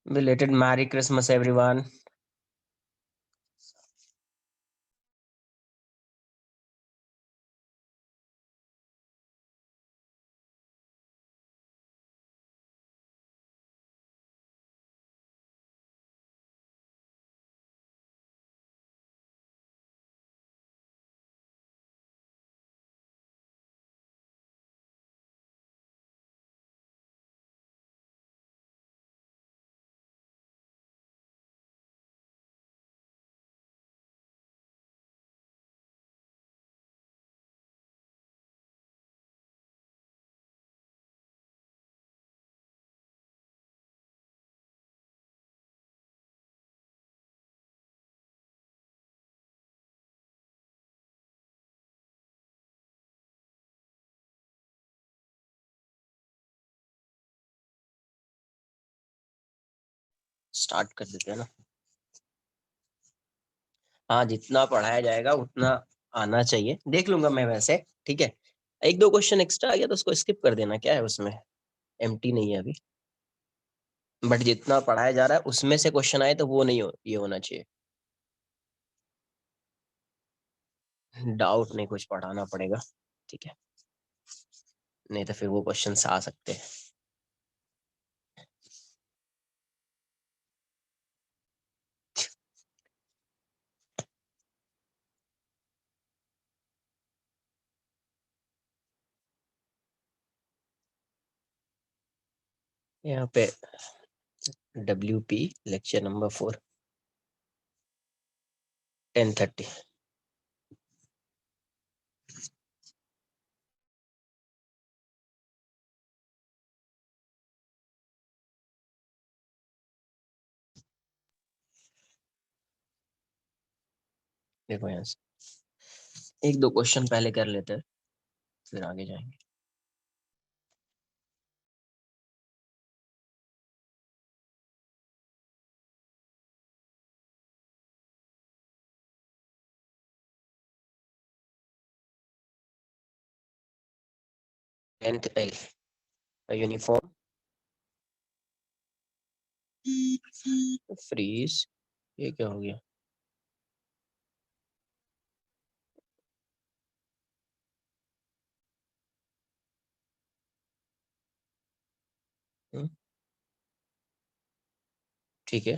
Belated Merry Christmas, everyone. Start कर देते हैं ना। हाँ, जितना पढ़ाया जाएगा उतना आना चाहिए, देख लूंगा मैं वैसे। ठीक है, एक दो क्वेश्चन एक्स्ट्रा आ गया तो उसको स्किप कर देना, क्या है उसमें, एम्प्टी नहीं है अभी। बट जितना पढ़ाया जा रहा है उसमें से क्वेश्चन आए तो वो नहीं ये होना चाहिए। डाउट नहीं, कुछ पढ़ाना पड़ेगा। ठीक है, नहीं तो फिर वो क्वेश्चन आ सकते हैं। यहाँ पे WP लेक्चर नंबर 4, 10:30। देखो यहाँ से एक दो क्वेश्चन पहले कर लेते हैं, फिर आगे जाएंगे। टेंथ एल यूनिफॉर्म फ्रीज, ये क्या हो गया? ठीक है,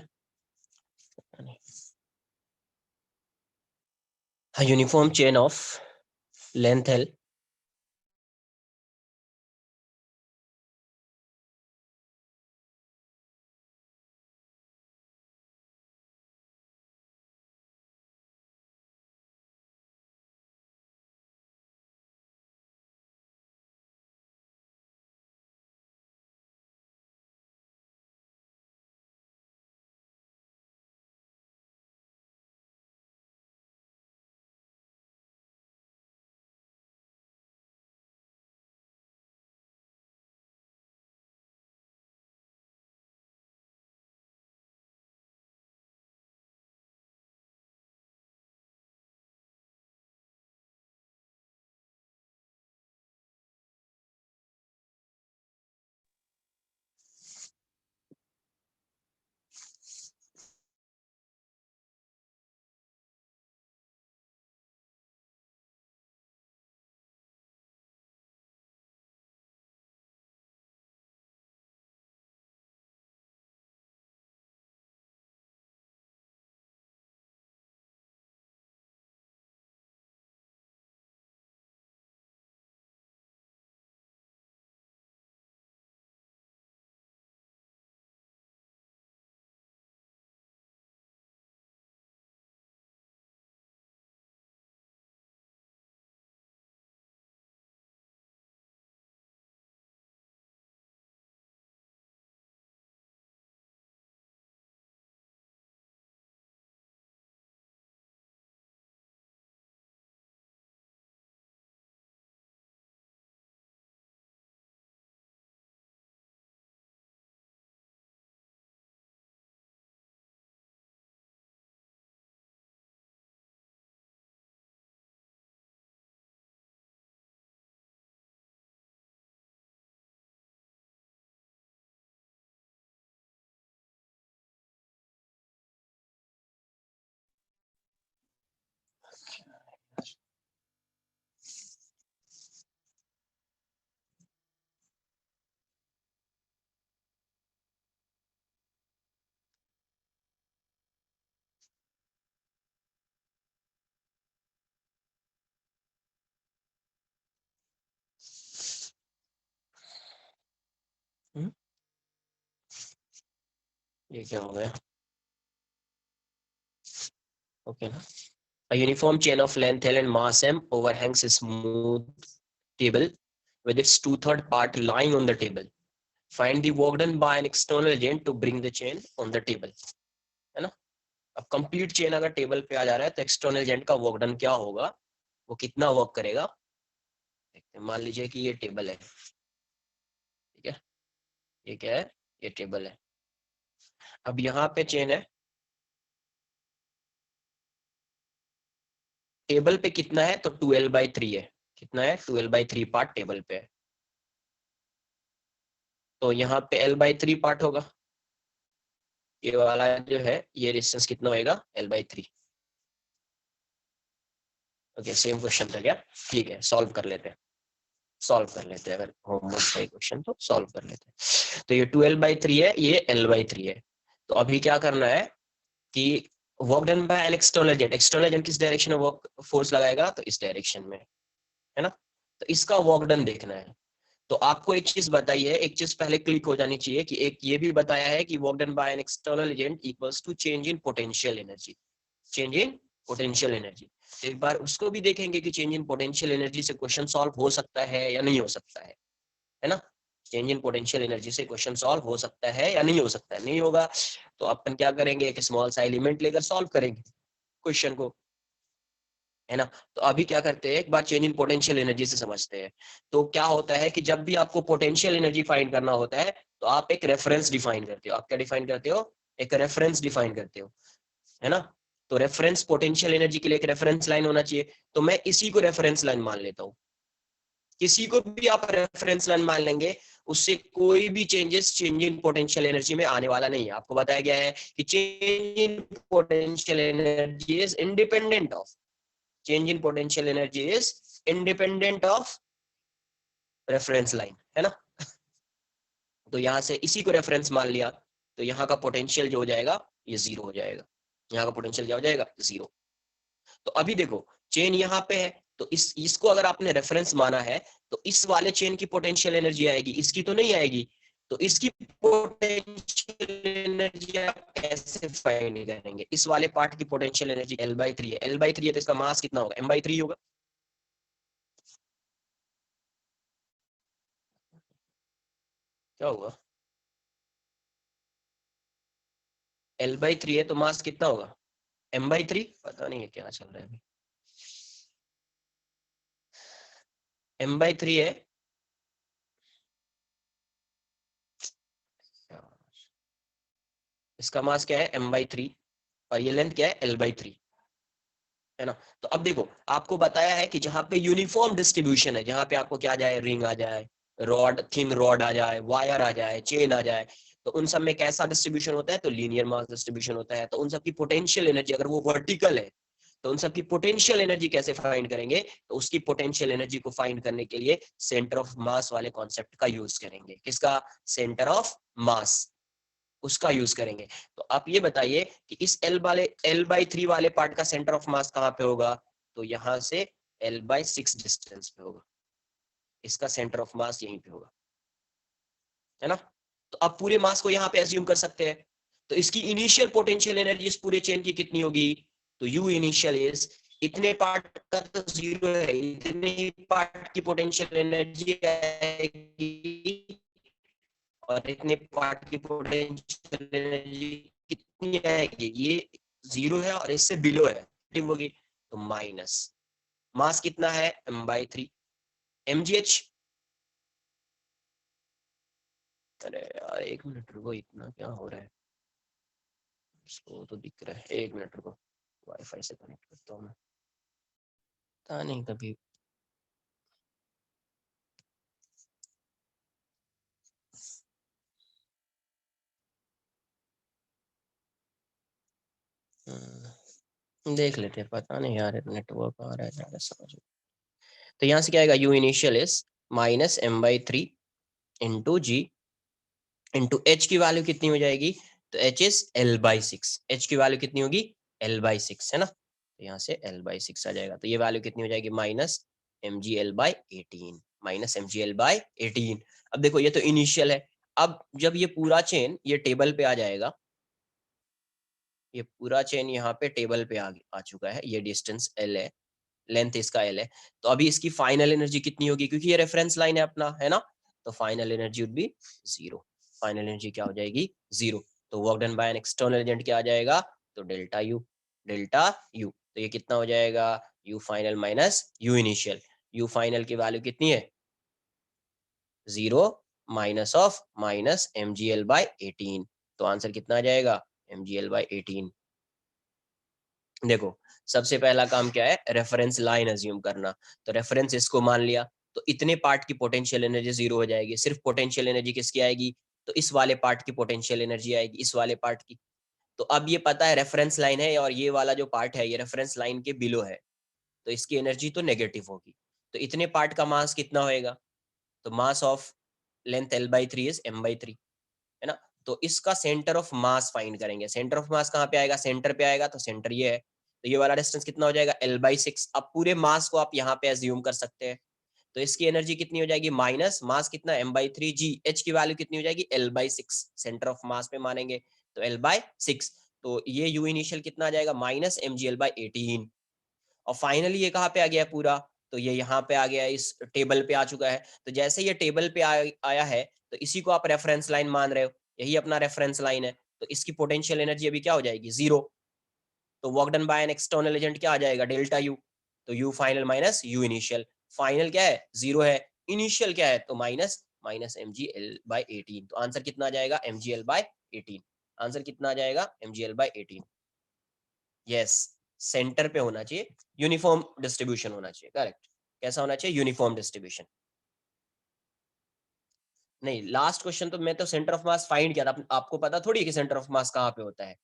uniform chain of length L ये क्या हो गया? ओके ना। A uniform chain of length L and mass M overhangs a smooth table with its two-third part lying on the table. Find the work done by an external agent to bring the chain on the table. है ना? अब complete chain अगर table पे आ जा रहा है तो external agent का वर्क डन क्या होगा, वो कितना वर्क करेगा देखते हैं। मान लीजिए कि ये टेबल है, ठीक है, ये क्या है, ये टेबल है। अब यहाँ पे चेन है, टेबल पे कितना है तो 12/3 है। कितना है? 12/3 पार्ट टेबल पे है, तो यहाँ पे L/3 पार्ट होगा। ये वाला जो है ये रेजिस्टेंस कितना होएगा? L/3। ओके, सेम क्वेश्चन था क्या? ठीक है, सॉल्व कर लेते हैं, सॉल्व कर लेते हैं। अगर होमवर्क का क्वेश्चन तो सॉल्व कर लेते हैं। तो ये 12/3 है, ये L/3 है। तो अभी क्या करना है कि work done by an external agent, external agent किस डायरेक्शन में वर्क फोर्स लगाएगा तो इस डायरेक्शन में, है ना। तो इसका वर्क डन देखना है। तो आपको एक चीज बताइए, एक चीज पहले क्लिक हो जानी चाहिए कि एक ये भी बताया है कि work done by an external agent equals to change in potential energy, change in potential energy. एक बार उसको भी देखेंगे कि चेंज इन पोटेंशियल एनर्जी से क्वेश्चन सॉल्व हो सकता है या नहीं हो सकता है ना। चेंज इन पोटेंशियल एनर्जी से क्वेश्चन सॉल्व हो सकता है या नहीं हो सकता है, नहीं होगा तो अपन क्या करेंगे, एक स्मॉल सा एलिमेंट लेकर सॉल्व करेंगे क्वेश्चन को, है ना। तो अभी क्या करते हैं, एक बार चेंज इन पोटेंशियल एनर्जी से समझते हैं। तो क्या होता है कि जब भी आपको पोटेंशियल एनर्जी फाइंड करना होता है तो आप एक रेफरेंस डिफाइन करते हो। आप क्या डिफाइन करते हो? एक रेफरेंस डिफाइन करते हो, है ना। तो रेफरेंस पोटेंशियल एनर्जी के लिए एक रेफरेंस लाइन होना चाहिए, तो मैं इसी को रेफरेंस लाइन मान लेता हूँ। किसी को भी आप रेफरेंस लाइन मान लेंगे, उससे कोई भी changes change in potential energy में आने वाला नहीं है। आपको बताया गया है कि change in potential energy is independent of, change in potential energy is independent of reference line, है ना। तो यहां से इसी को रेफरेंस मान लिया, तो यहाँ का पोटेंशियल जो हो जाएगा ये जीरो हो जाएगा। यहाँ का पोटेंशियल क्या हो जाएगा? जीरो। तो अभी देखो चेन यहाँ पे है, तो इसको अगर आपने रेफरेंस माना है तो इस वाले चेन की पोटेंशियल एनर्जी आएगी, इसकी तो नहीं आएगी। तो इसकी पोटेंशियल एनर्जी आप कैसे फाइंड करेंगे? इस वाले पार्ट की पोटेंशियल एनर्जी L/3 है, L/3 है तो इसका मास कितना होगा? M/3 होगा। क्या होगा? L/3 है तो मास कितना होगा? M/3। पता नहीं है क्या चल रहा है अभी। M/3 है, इसका मास क्या है? M/3, और ये लेंथ क्या है? L/3, है ना। तो अब देखो आपको बताया है कि जहां पे यूनिफॉर्म डिस्ट्रीब्यूशन है, जहां पे आपको क्या आ जाए, रिंग आ जाए, रॉड, थिन रॉड आ जाए, वायर आ जाए, चेन आ जाए, तो उन सब में कैसा डिस्ट्रीब्यूशन होता है? तो लीनियर मास डिस्ट्रीब्यूशन होता है। तो उन सब की पोटेंशियल एनर्जी अगर वो वर्टिकल है तो उन सब की पोटेंशियल एनर्जी कैसे फाइंड करेंगे? तो उसकी पोटेंशियल एनर्जी को फाइंड करने के लिए सेंटर ऑफ मास वाले कॉन्सेप्ट का यूज करेंगे। किसका? सेंटर ऑफ मास, उसका यूज करेंगे। तो आप ये बताइए कि इस L/3 वाले पार्ट का सेंटर ऑफ मास कहाँ पे होगा? तो यहां से L/6 डिस्टेंस पे होगा, इसका सेंटर ऑफ मास यहीं पे होगा, है ना। तो आप पूरे मास को यहाँ पे एज्यूम कर सकते हैं। तो इसकी इनिशियल पोटेंशियल एनर्जी इस पूरे चेन की कितनी होगी? तो यू इनिशियल इज, इतने पार्ट का तो जीरो है, इतने पार्ट की पोटेंशियल एनर्जी आएगी, और इतने पार्ट की पोटेंशियल एनर्जी कितनी आएगी? ये जीरो है और इससे बिलो है, ठीक होगी, तो माइनस मास कितना है? M/3 mgh। अरे यार एक मिनट रुको, इतना क्या हो रहा है, स्लो तो दिख रहा है, एक मिनट रुको, वाईफाई से कनेक्ट करता हूँ मैं। पता नहीं कभी। देख लेते हैं, पता नहीं यार नेटवर्क आ रहा है ज्यादा समझ में। तो यहाँ से क्या आएगा? U initial is minus M/3 into g into h की वैल्यू कितनी हो जाएगी? तो एच इज L/6, एच की वैल्यू कितनी होगी? L/6, है ना। तो यहाँ से L/6 आ जाएगा, तो ये वैल्यू कितनी हो जाएगी? Minus mgl/18, minus mgl/18। अब देखो ये तो इनिशियल है, अब जब ये पूरा चेन ये टेबल पे आ जाएगा ये पूरा चेन यहाँ पे टेबल पे आ चुका है, ये डिस्टेंस L है, लेंथ इसका L है। तो अभी इसकी फाइनल एनर्जी कितनी होगी, क्योंकि ये रेफरेंस लाइन है अपना, है ना, तो final energy would be 0। Final energy क्या हो जाएगी, 0। तो work done by an external agent क्या आ जाएगा, तो डेल्टा यू, डेल्टा यू। तो ये कितना हो जाएगा, u final minus u initial. U final की वैल्यू कितनी है, 0 minus of minus mgl by 18। तो आंसर कितना आ जाएगा, mgl बाय 18। देखो सबसे पहला काम क्या है, रेफरेंस लाइन अज्यूम करना। तो रेफरेंस इसको मान लिया, तो इतने पार्ट की पोटेंशियल एनर्जी 0 हो जाएगी। सिर्फ पोटेंशियल एनर्जी किसकी आएगी, तो इस वाले पार्ट की पोटेंशियल एनर्जी आएगी, इस वाले पार्ट की। तो अब ये पता है रेफरेंस लाइन है और ये वाला जो पार्ट है ये रेफरेंस लाइन के बिलो है, तो इसकी एनर्जी तो नेगेटिव होगी। तो इतने पार्ट का मास कितना होएगा, तो mass of length L/3 is m/3, है ना। तो इसका सेंटर ऑफ मास फाइंड करेंगे। सेंटर ऑफ मास कहाँ पे आएगा, सेंटर पे आएगा, तो सेंटर ये है। तो ये वाला डिस्टेंस कितना हो जाएगा, L/6। अब पूरे मास को आप यहाँ पे एज्यूम कर सकते हैं। तो इसकी एनर्जी कितनी हो जाएगी, माइनस मास कितना m/3 g, h की वैल्यू कितनी हो जाएगी L/6, सेंटर ऑफ मास पे मानेंगे तो L/6। तो ये यू इनिशियल कितना आ जाएगा, माइनस mgl/18। और फाइनली ये कहाँ पे आ गया पूरा, तो ये यहाँ पे आ गया, इस टेबल पे आ चुका है। तो जैसे ये टेबल पे आया है, तो इसी को आप रेफरेंस लाइन मान रहे हो, यही अपना रेफरेंस लाइन है। तो इसकी पोटेंशियल एनर्जी अभी क्या हो जाएगी, 0। तो work done by an external agent क्या आ जाएगा, डेल्टा यू। तो you final minus u initial. Final क्या है, 0 है, इनिशियल क्या है, तो माइनस माइनस mgl/18। तो आंसर कितना आ जाएगा, mgl/18। आंसर कितना आ जाएगा, mgl/18। यस, सेंटर पे होना चाहिए, यूनिफॉर्म डिस्ट्रीब्यूशन होना चाहिए, करेक्ट। कैसा होना चाहिए, यूनिफॉर्म डिस्ट्रीब्यूशन। नहीं, लास्ट क्वेश्चन तो मैं तो सेंटर ऑफ मास फाइंड किया था, आपको पता थोड़ी है कि सेंटर ऑफ मास कहाँ पे होता है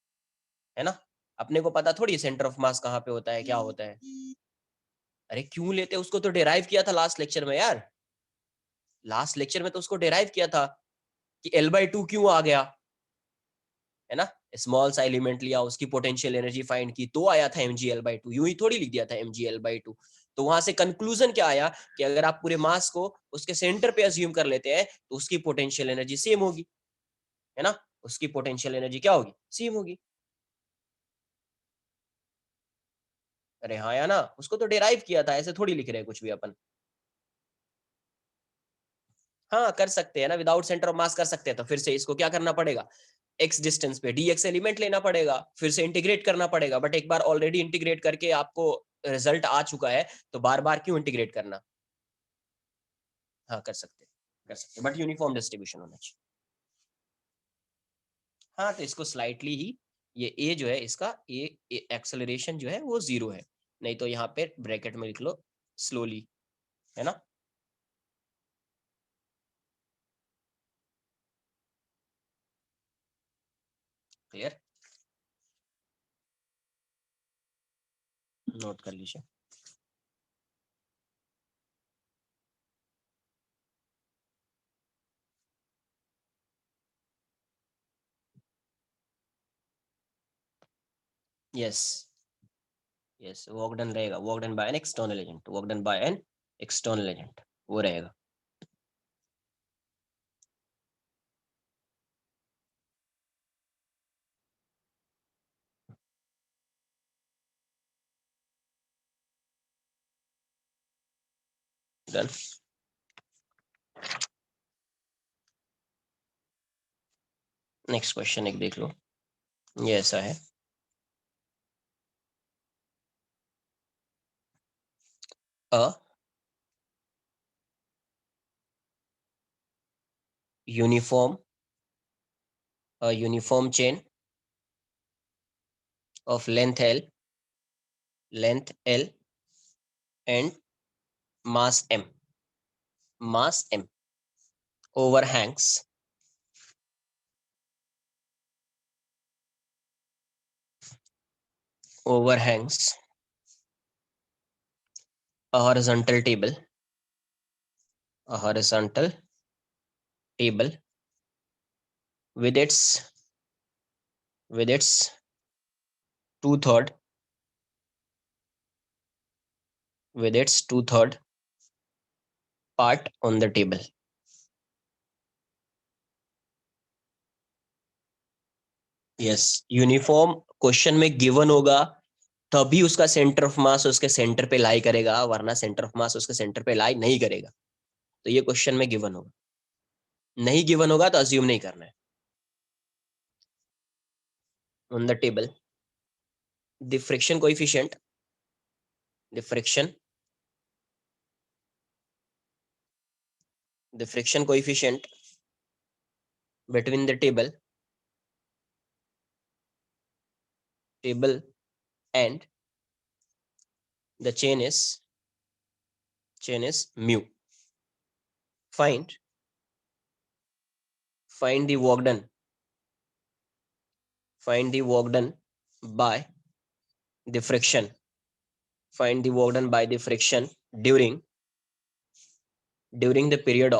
ना। अपने को पता थोड़ी सेंटर ऑफ मास कहाँ पे होता है, क्या होता है। अरे क्यों लेते, उसको तो डिराइव किया था लास्ट लेक्चर में यार। लास्ट लेक्चर में तो उसको डिराइव किया था कि L/2 क्यों आ गया, है ना। स्मॉल सा एलिमेंट लिया, उसकी पोटेंशियल एनर्जी फाइंड की, तो आया था mgl/2। यूं ही थोड़ी लिख दिया था mgl/2। तो वहां से कंक्लूजन क्या आया कि अगर आप पूरे मास को उसके सेंटर पे अज्यूम कर लेते हैं तो उसकी पोटेंशियल एनर्जी सेम होगी, है ना। उसकी पोटेंशियल एनर्जी क्या होगी, सेम होगी। अरे हाँ या ना, उसको तो डिराइव किया था, ऐसे थोड़ी लिख रहे हैं कुछ भी अपन। हाँ कर सकते हैं ना, विदाउट सेंटर ऑफ मास कर सकते हैं। तो फिर से इसको क्या करना पड़ेगा, x डिस्टेंस पे dx एलिमेंट लेना पड़ेगा, फिर से इंटीग्रेट करना पड़ेगा। बट एक बार ऑलरेडी इंटीग्रेट करके आपको रिजल्ट आ चुका है, तो बार बार क्यों इंटीग्रेट करना। हाँ कर सकते बट यूनिफॉर्म डिस्ट्रीब्यूशन होना चाहिए। हाँ तो इसको स्लाइटली ही, ये ए जो है इसका ए एक्सेलरेशन जो है वो 0 है। नहीं तो यहाँ पे ब्रैकेट में लिख लो स्लोली, है ना। क्लियर, नोट कर लीजिए। यस यस, वर्क डन रहेगा, work done by an external agent, work done by an external agent वो रहेगा। डन। नेक्स्ट क्वेश्चन एक देख लो, ये ऐसा है। A uniform, a uniform chain of length L and mass m overhangs overhangs a horizontal table, a horizontal table with its two-third with its two-third part on the table. Yes, uniform question में given होगा तभी उसका centre of mass उसके centre पे लाई करेगा, वरना centre of mass उसके centre पे लाई नहीं करेगा। तो ये क्वेश्चन में गिवन होगा, नहीं गिवन होगा तो अज्यूम नहीं करना है। On the table the friction coefficient, the friction coefficient between the table and the chain is mu. Find the work done, by the friction, during the period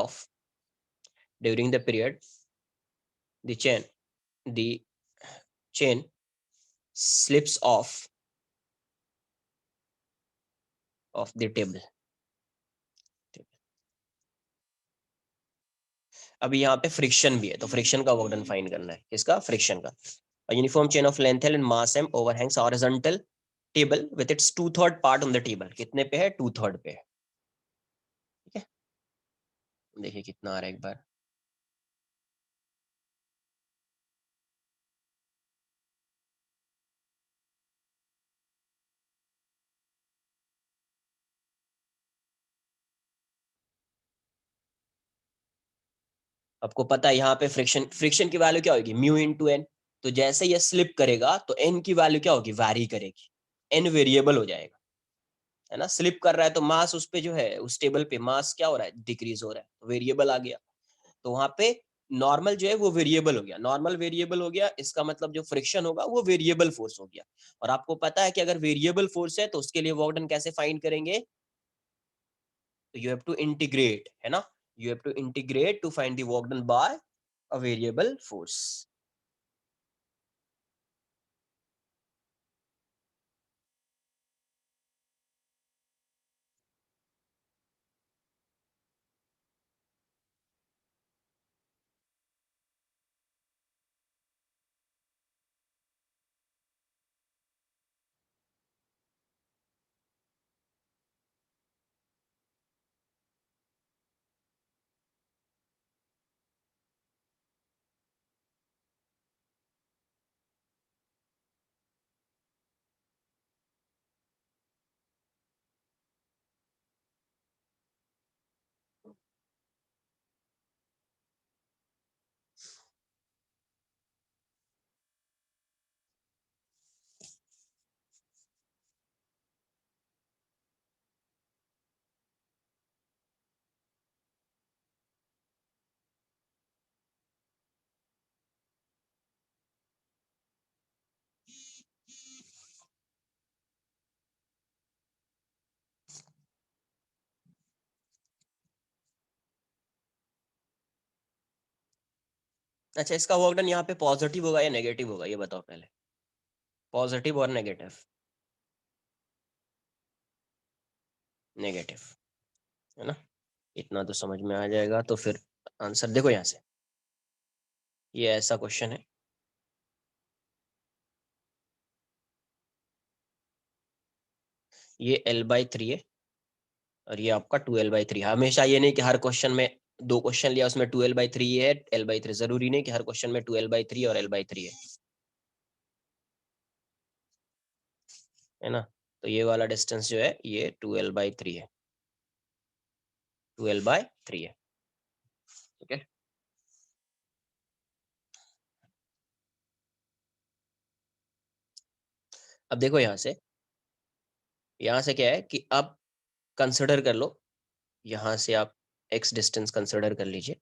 the chain slips off of the table. अभी यहाँ पे friction भी है, तो friction का work done find करना है, किसका, फ्रिक्शन का। Uniform chain of length l and mass m overhangs horizontal table with its 2/3 part on the table. कितने पे है, 2/3 पे है। ठीक है, देखिए कितना आ रहा है एक बार। आपको पता है यहाँ पे फ्रिक्शन की वैल्यू क्या होगी, म्यू इंटू एन। तो जैसे ये स्लिप करेगा तो एन की वैल्यू क्या होगी, वैरी करेगी, एन वेरिएबल हो जाएगा, है ना। स्लिप कर रहा है तो मास उस पे जो है, उस टेबल पे मास क्या हो रहा है, डिक्रीज हो रहा है, तो वेरिएबल आ गया। तो वहां पे नॉर्मल जो है वो वेरिएबल हो गया, नॉर्मल वेरिएबल हो गया, इसका मतलब जो फ्रिक्शन होगा वो वेरिएबल फोर्स हो गया। और आपको पता है कि अगर वेरिएबल फोर्स है तो उसके लिए वर्क डन कैसे फाइंड करेंगे, तो यू हैव टू इंटीग्रेट, है ना, you have to integrate to find the work done by a variable force. अच्छा, इसका वर्क डन यहाँ पे पॉजिटिव होगा या नेगेटिव होगा, ये बताओ पहले, पॉजिटिव और नेगेटिव। नेगेटिव, है ना, इतना तो समझ में आ जाएगा। तो फिर आंसर देखो यहाँ से, ये ऐसा क्वेश्चन है, ये L/3 है और ये आपका 2L/3। हमेशा ये नहीं कि हर क्वेश्चन में, दो क्वेश्चन लिया उसमें 2L/3 है, L/3 जरूरी नहीं कि हर क्वेश्चन में 2L/3 और L/3 है ना। तो ये वाला डिस्टेंस जो है ये 2L/3 है, 2L/3 है। ठीक है, अब देखो यहाँ से क्या है कि अब कंसिडर कर लो, यहाँ से आप x डिस्टेंस कंसिडर कर लीजिए,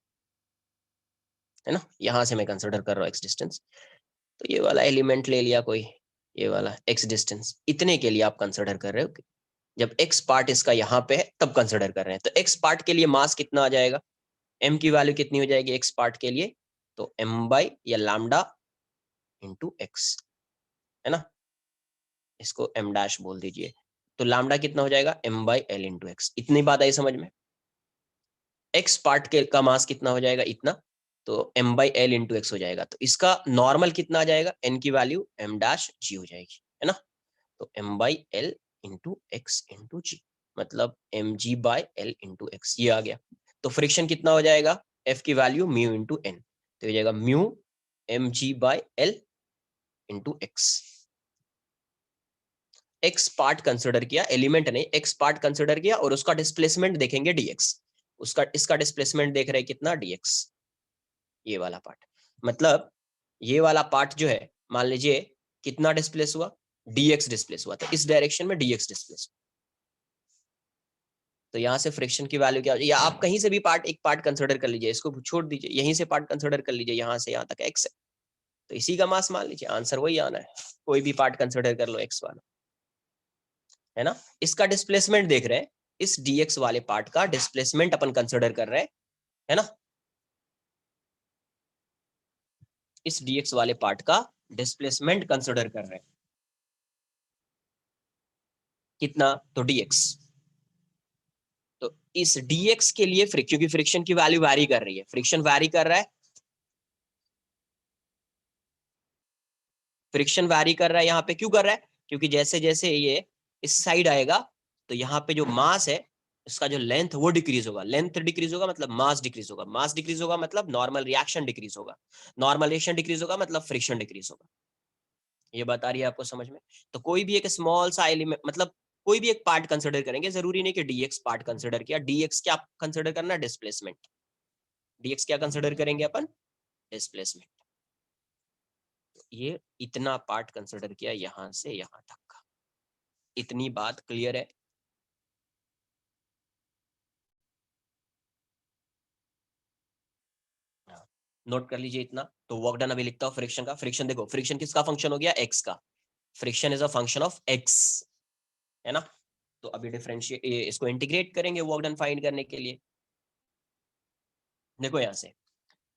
है ना। यहाँ से मैं कंसिडर कर रहा हूँ x डिस्टेंस, तो ये वाला एलिमेंट ले लिया कोई, ये वाला x डिस्टेंस, इतने के लिए आप कंसिडर कर रहे हो। जब x पार्ट इसका यहाँ पे है तब कंसिडर कर रहे हैं, तो x पार्ट के लिए मास कितना आ जाएगा, m की वैल्यू कितनी हो जाएगी x पार्ट के लिए, तो m बाई या लैम्डा इंटू एक्स, है ना, इसको m डैश बोल दीजिए। तो लैम्डा कितना हो जाएगा, m by L into x. इतनी बात आई समझ में। x पार्ट के का मास कितना हो जाएगा, इतना, तो m by L into x हो जाएगा। तो इसका नॉर्मल कितना आ जाएगा, n की वैल्यू m डैश g हो जाएगी, है ना। तो m by L into X into G, मतलब M ji by L into X, ये आ गया। तो फ्रिक्शन कितना हो जाएगा, f की वैल्यू म्यू इंटू एन, तो हो जाएगा mu M G by L into x. X part consider किया, एलिमेंट नहीं, एक्स पार्ट कंसिडर किया और उसका डिस्प्लेसमेंट देखेंगे dx, उसका इसका डिस्प्लेसमेंट देख रहे हैं कितना dx, ये वाला पार्ट। मतलब ये वाला पार्ट जो है, मान लीजिए कितना डिस्प्लेस हुआ, dx डिस्प्लेस हुआ, तो इस डायरेक्शन में dx डिस्प्लेस। तो यहाँ से फ्रिक्शन की वैल्यू क्या हो, या आप कहीं से भी पार्ट, एक पार्ट कंसिडर कर लीजिए, इसको छोड़ दीजिए, यहीं से पार्ट कंसिडर कर लीजिए, यहाँ से यहाँ तक x है, तो इसी का मास मान लीजिए, आंसर वही आना है। कोई भी पार्ट कंसिडर कर लो x वाला, है ना। इसका डिस्प्लेसमेंट देख रहे हैं, इस dx वाले पार्ट का डिस्प्लेसमेंट अपन कंसिडर कर रहे हैं, है ना। इस dx वाले पार्ट का डिस्प्लेसमेंट कंसिडर कर रहे हैं, कितना, तो dx। तो इस dx के लिए क्योंकि फ्रिक्शन की वैल्यू वैरी कर रही है, फ्रिक्शन वैरी कर रहा है, फ्रिक्शन वैरी कर रहा है, यहाँ पे क्यों कर रहा है, क्योंकि जैसे जैसे ये इस साइड आएगा, तो यहाँ पे जो मास है इसका जो लेंथ वो डिक्रीज होगा, लेंथ डिक्रीज होगा मतलब मास डिक्रीज होगा, मास डिक्रीज होगा मतलब नॉर्मल रिएक्शन डिक्रीज होगा, नॉर्मल रिएक्शन डिक्रीज होगा मतलब फ्रिक्शन डिक्रीज होगा। ये बता रही है आपको समझ में। तो कोई भी एक स्मॉल सा एलिमेंट, मतलब कोई भी एक पार्ट कंसिडर करेंगे, जरूरी नहीं कि dx पार्ट कंसिडर किया, dx क्या कंसिडर करना, डिस्प्लेसमेंट, dx क्या कंसिडर करेंगे अपन, डिस्प्लेसमेंट। ये इतना पार्ट कंसिडर किया यहां से यहां तक का, इतनी बात क्लियर है। नोट कर लीजिए इतना। तो वर्क डन अभी लिखता हूँ फ्रिक्शन का। फ्रिक्शन देखो, फ्रिक्शन किसका फंक्शन हो गया, एक्स का, friction is a function of x, है ना। तो अभी डिफरेंशिएट, इसको इंटीग्रेट करेंगे वर्क डन फाइंड करने के लिए। देखो यहाँ से,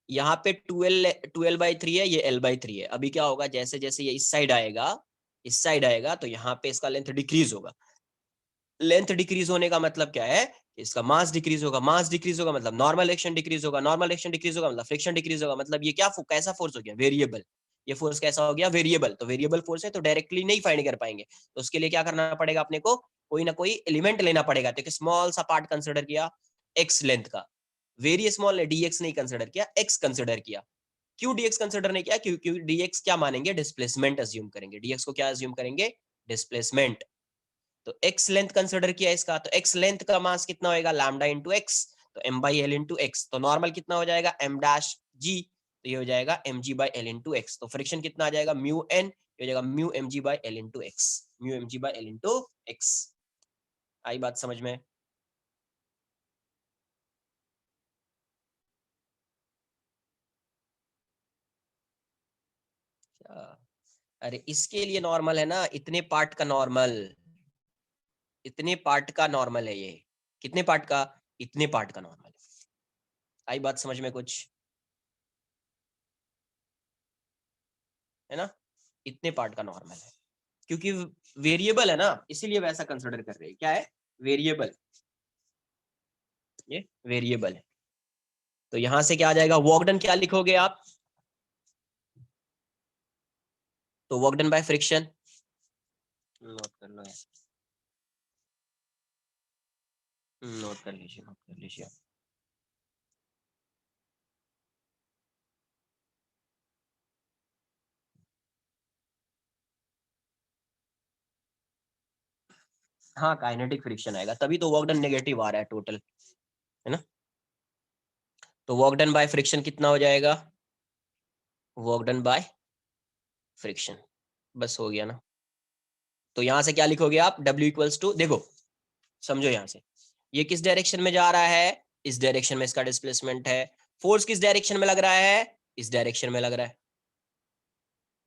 यहाँ पे 12/3 है, ये l/3 है। अभी क्या होगा, जैसे जैसे ये इस साइड आएगा, इस साइड आएगा, तो यहाँ पे इसका लेंथ डिक्रीज होगा। लेंथ डिक्रीज होने का मतलब क्या है, इसका मास डिक्रीज होगा, मास डिक्रीज होगा मतलब नॉर्मल एक्शन डिक्रीज होगा, नॉर्मल एक्शन डिक्रीज होगा मतलब फ्रिक्शन डिक्रीज होगा। मतलब ये क्या कैसा फोर्स हो गया, वेरिएबल। ये फोर्स कैसा हो गया, वेरिएबल। तो वेरिएबल फोर्स है तो डायरेक्टली नहीं फाइंड कर पाएंगे, तो उसके लिए क्या करना पड़ेगा अपने को, कोई ना कोई एलिमेंट लेना पड़ेगा। तो एक स्मॉल सा पार्ट कंसिडर किया एक्स लेंथ का, वेरी स्मॉल है, dx नहीं कंसिडर किया, x कंसिडर किया। क्यों dx कंसिडर नहीं किया, क्योंकि dx क्या मानेंगे, डिस्प्लेसमेंट अज्यूम करेंगे, dx को क्या अज्यूम करेंगे, डिस्प्लेसमेंट। तो x लेंथ कंसिडर किया इसका, तो x लेंथ का मास कितना होगा, लैम्डा इंटू एक्स, तो m by L into X. तो नॉर्मल कितना हो जाएगा, m डैश g, तो ये हो जाएगा M ji by L into X. तो फ्रिक्शन कितना आ जाएगा, म्यू एन, ये हो जाएगा mu M G by L into X, mu M G by L into X. आई बात समझ में। अरे इसके लिए नॉर्मल है ना, इतने पार्ट का नॉर्मल, इतने पार्ट का नॉर्मल है ये, कितने पार्ट का, इतने पार्ट का नॉर्मल है। आई बात समझ में कुछ, है ना, इतने पार्ट का नॉर्मल है, क्योंकि वेरिएबल है ना, इसीलिए वैसा कंसिडर कर रहे हैं। क्या है, वेरिएबल, ये वेरिएबल है। तो यहां से क्या आ जाएगा, वर्क डन क्या लिखोगे आप, तो work done by friction, note कर लो, नोट कर लीजिए, नोट कर लीजिए। हाँ काइनेटिक फ्रिक्शन आएगा, तभी तो वर्क डन नेगेटिव आ रहा है टोटल, है ना। तो वर्क डन बाय फ्रिक्शन कितना हो जाएगा, वर्क डन बाय फ्रिक्शन, बस हो गया ना। तो यहां से क्या लिखोगे आप, W इक्वल्स टू, देखो समझो यहां से, ये किस डायरेक्शन में जा रहा है, इस डायरेक्शन में इसका डिस्प्लेसमेंट है। फोर्स किस डायरेक्शन में लग रहा है, इस डायरेक्शन में लग रहा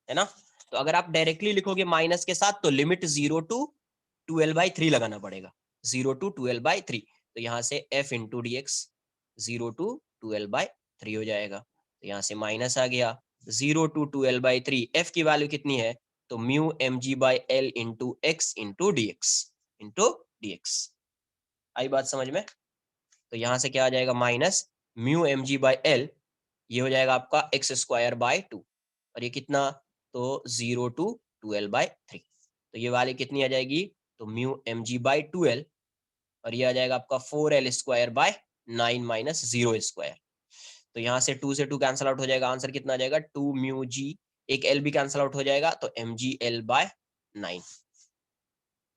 है ना। तो अगर आप डायरेक्टली लिखोगे माइनस के साथ, तो लिमिट 0 to 12/3 लगाना पड़ेगा, 0 to 12/3। तो यहाँ से f into D x 0 to 12/3 हो जाएगा। तो यहाँ से माइनस आ गया, 0 to 12/3, f की वैल्यू कितनी है, तो mu M G by L into X into D X, into D X. आई बात समझ में। तो यहाँ से क्या आ जाएगा, minus mu M G by L, ये हो जाएगा आपका x²/2 और ये कितना, तो 0 to 12/3, तो ये वाली कितनी आ जाएगी, तो μmg/12 और ये आ जाएगा आपका 4l²/9 माइनस 0²। तो यहाँ से 2 से 2 कैंसिल आउट हो जाएगा, आंसर कितना आ जाएगा 2μg, एक l भी कैंसिल आउट हो जाएगा तो mgl/9।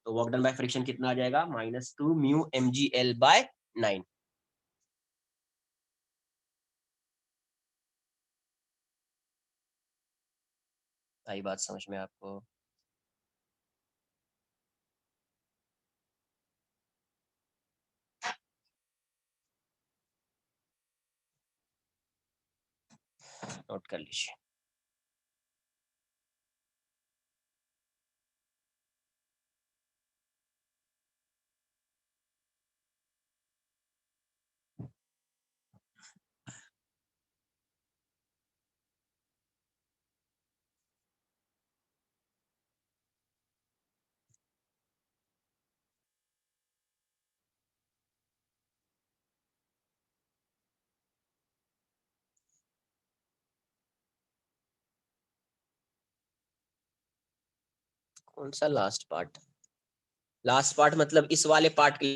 तो वर्क डन बाय फ्रिक्शन कितना आ जाएगा, -2μmgl/9। आई बात समझ में आपको? नोट कर लीजिए। कौन सा लास्ट पार्ट? लास्ट पार्ट मतलब इस वाले पार्ट के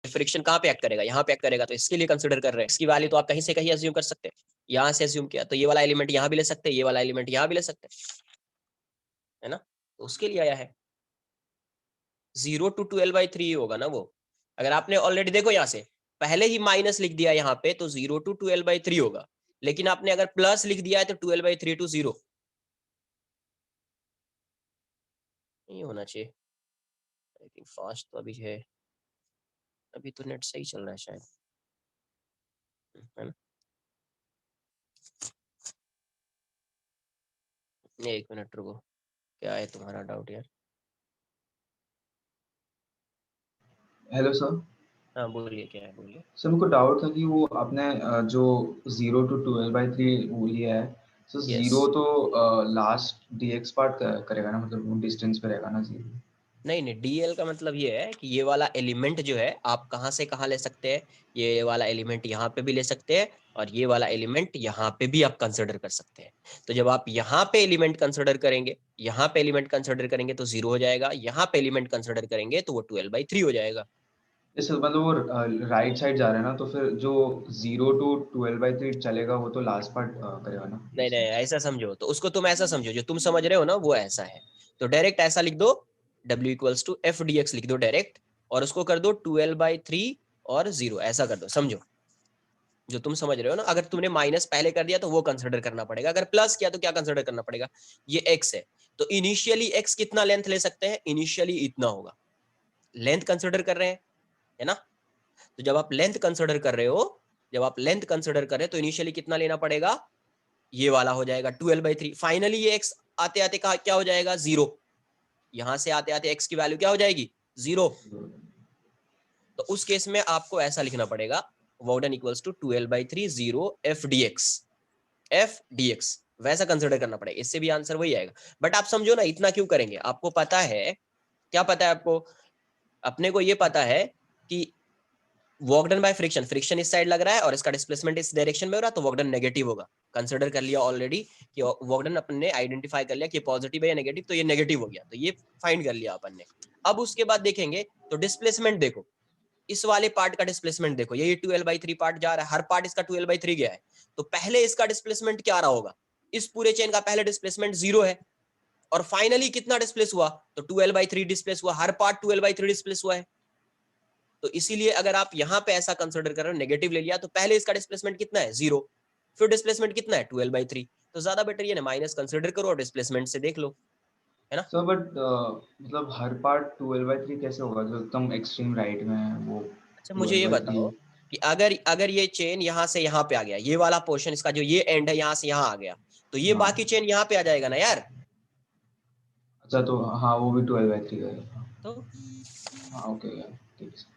फ्रिक्शन कहाँ पे एक्ट करेगा, यहाँ पे एक्ट करेगा, तो इसके लिए कंसिडर कर रहे हैं। इसकी वैल्यू तो आप कहीं से कहीं अज्यूम कर सकते हैं, यहाँ से अज्यूम किया तो ये वाला एलिमेंट यहाँ भी ले सकते हैं, ये वाला एलिमेंट यहाँ भी ले सकते हैं, है ना, तो उसके लिए आया है। 0 to 12/3 होगा ना वो। अगर आपने ऑलरेडी देखो यहाँ से पहले ही माइनस लिख दिया यहाँ पे तो 0 to 12/3 होगा, लेकिन आपने अगर प्लस लिख दिया है तो 12/3 to 0 नहीं होना चाहिए। आई थिंक फास्ट तो अभी है, अभी तो नेट सही चल रहा है शायद, है ना। नहीं, 1 मिनट रुको, क्या है तुम्हारा डाउट यार? Hello sir. हाँ बोलिए, क्या है बोलिए। सर मेरे को डाउट था कि वो आपने जो 0 to 12/3 वो लिया है, सो यस। 0 तो लास्ट dx पार्ट करेगा ना, मतलब वो डिस्टेंस पे रहेगा ना 0। नहीं नहीं, डीएल का मतलब ये है कि ये वाला एलिमेंट जो है आप कहाँ से कहाँ ले सकते हैं, ये वाला एलिमेंट यहाँ पे भी ले सकते हैं और ये वाला एलिमेंट यहाँ पे भी आप कंसिडर कर सकते हैं। तो जब आप यहाँ पे एलिमेंट कंसिडर करेंगे, यहाँ पे एलिमेंट कंसिडर करेंगे तो 0 हो जाएगा, यहाँ पे एलिमेंट कंसिडर करेंगे तो वो 12/3 हो जाएगा। इस मतलब वो राइट साइड जा रहा है ना, तो फिर जो 0 to 12/3 चलेगा वो तो लास्ट पार्ट करेगा ना नहीं नहीं, डिस्टेंस। ऐसा समझो, तो उसको तुम ऐसा समझो, जो तुम समझ रहे हो ना वो ऐसा है, तो डायरेक्ट ऐसा लिख दो, W=f(dx) लिख दो डायरेक्ट, और उसको कर दो 12/3 और 0, ऐसा कर दो, समझो जो तुम समझ रहे हो ना। अगर तुमने माइनस पहले कर दिया तो वो कंसिडर करना पड़ेगा, अगर प्लस किया तो क्या कंसिडर करना पड़ेगा, ये x है, तो इनिशियली x कितना लेंथ ले सकते हैं, इनिशियली इतना होगा, लेंथ कंसिडर कर रहे हैं, है ना। तो जब आप लेंथ कंसिडर कर रहे हो, जब आप लेंथ कंसिडर कर रहे हो तो इनिशियली कितना लेना पड़ेगा, ये वाला हो जाएगा 12/3। फाइनली ये x आते आते क्या हो जाएगा, 0, यहां से आते आते x की वैल्यू क्या हो जाएगी, 0। तो उस केस में आपको ऐसा लिखना पड़ेगा, warden equals to 12/3 0 f dx वैसा कंसिडर करना पड़ेगा, इससे भी आंसर वही आएगा। बट आप समझो ना, इतना क्यों करेंगे, आपको पता है, क्या पता है आपको, अपने को ये पता है कि work done by friction, friction इस साइड लग रहा है और इसका डिस्प्लेसमेंट इस डायरेक्शन में हो रहा है, तो वर्क डन नेगेटिव होगा। कंसिडर कर लिया ऑलरेडी कि वर्क डन अपन ने आइडेंटिफाई कर लिया कि पॉजिटिव है या नेगेटिव, तो ये नेगेटिव हो गया, तो ये फाइंड कर लिया अपन ने। अब उसके बाद देखेंगे तो डिस्प्लेसमेंट देखो, इस वाले पार्ट का डिस्प्लेसमेंट देखो, ये 12/3 पार्ट जा रहा है, हर पार्ट इसका 12/3 गया है, तो पहले इसका डिस्प्लेसमेंट क्या रहा होगा, इस पूरे चेन का पहले डिस्प्लेसमेंट 0 है, और फाइनली कितना डिस्प्लेस हुआ, तो 12/3 डिस्प्लेस हुआ, हर पार्ट 12/3 डिस्प्लेस हुआ है। तो इसीलिए अगर आप यहाँ पे ऐसा कंसिडर कर रहे हो, नेगेटिव ले लिया, तो पहले इसका डिस्प्लेसमेंट कितना है, 0, फिर डिस्प्लेसमेंट कितना है 12/3, तो ज्यादा बेटर ये ना माइनस कंसिडर करो और डिस्प्लेसमेंट से देख लो, है ना। सर बट मतलब हर पार्ट 12/3 कैसे होगा, जो एकदम एक्सट्रीम राइट में है वो अच्छा मुझे ट्वेल्व ये बाई बताओ थ्री कि अगर अगर ये चेन यहाँ से यहाँ पे आ गया, ये वाला पोर्शन इसका जो ये एंड है यहाँ से यहाँ आ गया, तो ये हाँ। बाकी चेन यहाँ पे आ जाएगा ना यार। अच्छा तो हाँ, वो भी 12/3 का है। तो हाँ ओके यार, ठीक है।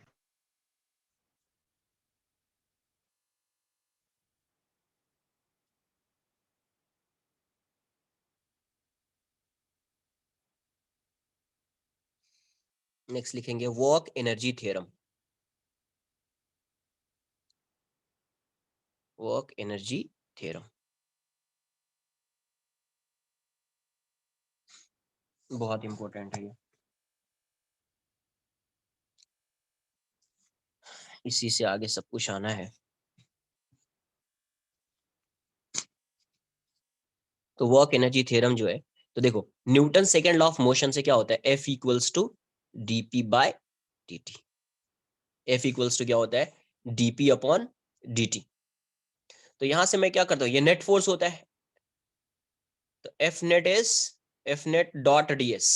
नेक्स्ट लिखेंगे work energy theorem. Work energy theorem, बहुत इंपॉर्टेंट है ये, इसी से आगे सब कुछ आना है। तो वर्क एनर्जी थ्योरम जो है, तो देखो Newton second law of motion से क्या होता है, f equals to d p by dt। F equals to क्या होता है, डीपी अपॉन dt। तो यहां से मैं क्या करता हूं, ये नेट फोर्स होता है, तो f net dot ds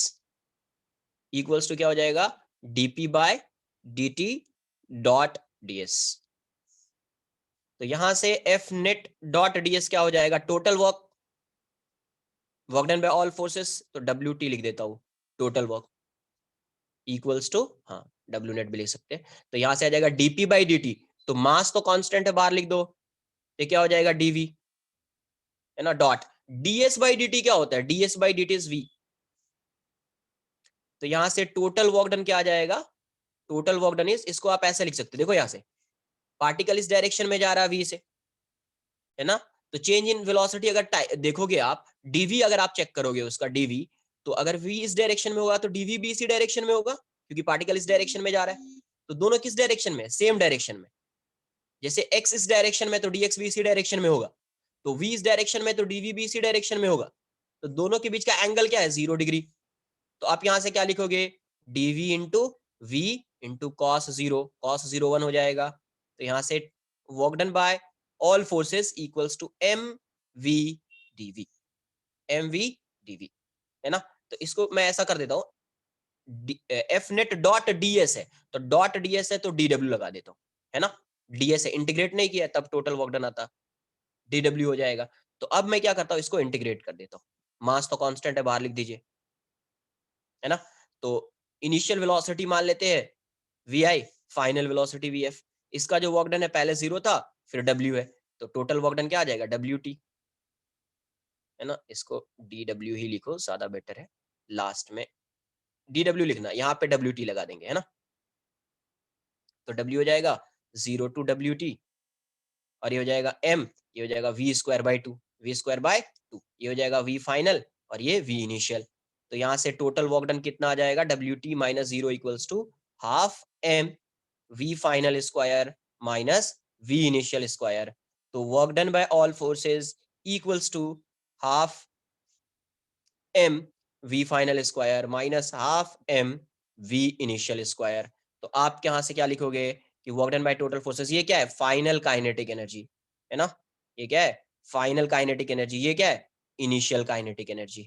equals to क्या हो जाएगा, d p by dt dot ds। तो यहां से एफ नेट डॉट ds क्या हो जाएगा, total work, work done by all forces, तो डब्ल्यू टी लिख देता हूं, टोटल वर्क इक्वल्स टू, हाँ डब्ल्यू नेट भी लिख सकते हैं। तो यहां से आ जाएगा डीपी बाई डी टी, तो मास तो कांस्टेंट है, बाहर लिख दो, ये क्या हो जाएगा डीवी, है ना, dot d s by D t क्या होता है, d s by D t is v. तो यहां से टोटल वर्क डन क्या आ जाएगा, टोटल वर्क डन इज, इसको आप ऐसे लिख सकते हो, देखो यहां से पार्टिकल इस डायरेक्शन में जा रहा है वी से, है ना, तो चेंज इन वेलोसिटी अगर देखोगे आप, डीवी अगर आप चेक करोगे उसका डीवी, तो अगर वी इस डायरेक्शन में होगा तो डीवी भी इसी डायरेक्शन में होगा, क्योंकि पार्टिकल इस डायरेक्शन में जा रहा है। तो दोनों किस डायरेक्शन में, सेम डायरेक्शन में, जैसे एक्स इस डायरेक्शन में तो डीएक्स भी इसी डायरेक्शन में होगा, तो वी इस डायरेक्शन में तो डीवी भी इसी डायरेक्शन में होगा, तो दोनों के बीच का एंगल क्या है, 0 डिग्री। तो आप यहां से क्या लिखोगे, d v into v into cos zero 1 हो जाएगा। तो यहां से work done by all forces equals to m v d v, m v d v, है ना। तो इसको मैं ऐसा कर देता हूं, एफ नेट डॉट डीएस है, तो डॉट डीएस है तो डीडब्ल्यू लगा देता हूं, है ना, डीएस है, इंटीग्रेट नहीं किया तब टोटल वर्क डन आता, डीडब्ल्यू हो जाएगा। तो अब मैं क्या करता हूं, इसको इंटीग्रेट कर देता हूं, मास तो कांस्टेंट है, बाहर लिख दीजिए, है ना। तो इनिशियल वेलोसिटी मान लेते हैं v i, final velocity v f, इसका जो वर्क डन है पहले 0 था, फिर डब्ल्यू है, तो टोटल वर्क डन क्या आ जाएगा, डब्ल्यू टी, है ना। इसको डी डब्ल्यू ही लिखो, ज्यादा बेटर है, लास्ट में डी डब्ल्यू लिखना, यहाँ पे डब्ल्यू टी लगा देंगे, है ना। तो डब्ल्यू हो जाएगा 0 to WT, और ये हो जाएगा m, ये हो जाएगा v² by 2, ये हो जाएगा v फाइनल, और ये v इनिशियल। तो यहाँ से टोटल वर्क डन कितना आ जाएगा, WT minus 0 equals to half m v final square minus v initial square. तो work done by all forces equals to half m v final square minus half m v initial square. तो आप यहां से क्या लिखोगे कि work done by total forces, ये क्या है, फाइनल काइनेटिक एनर्जी, है ना, ये क्या है, फाइनल काइनेटिक एनर्जी, ये क्या है, इनिशियल काइनेटिक एनर्जी,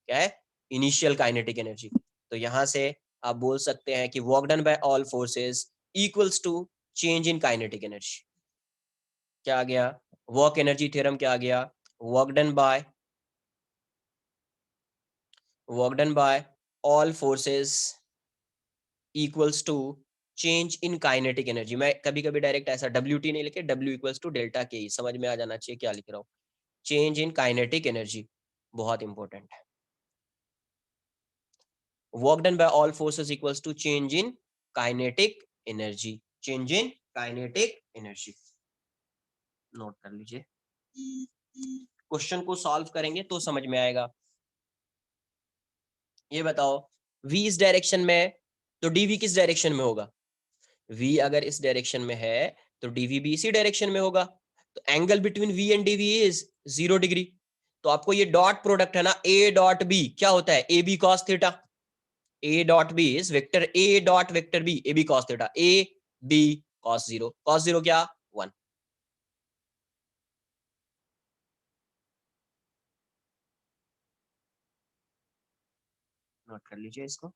क्या है, इनिशियल काइनेटिक एनर्जी। तो यहां से आप बोल सकते हैं कि work done by all forces equals to change in kinetic energy. क्या आ गया, वर्क एनर्जी थ्योरम क्या आ गया, work done by all forces equals to change in kinetic energy. मैं कभी कभी डायरेक्ट ऐसा डब्ल्यू टी नहीं लिखे, डब्ल्यू इक्वल्स टू डेल्टा के, समझ में आ जाना चाहिए क्या लिख रहा हूँ, चेंज इन काइनेटिक एनर्जी, बहुत इंपॉर्टेंट है। Work done by all forces equals to change in kinetic energy, change in kinetic energy, note कर लीजिए, क्वेश्चन को सॉल्व करेंगे तो समझ में आएगा। ये बताओ, v इस डायरेक्शन में, तो dv किस डायरेक्शन में होगा, v अगर इस डायरेक्शन में है तो dv भी इसी डायरेक्शन में होगा। तो angle between v and dv is 0 degree. तो आपको ये डॉट प्रोडक्ट है ना, a डॉट b क्या होता है, a b cos theta, a डॉट b is vector a dot vector b, a b cos theta, a b cos zero क्या 1। नोट कर लीजिए इसको।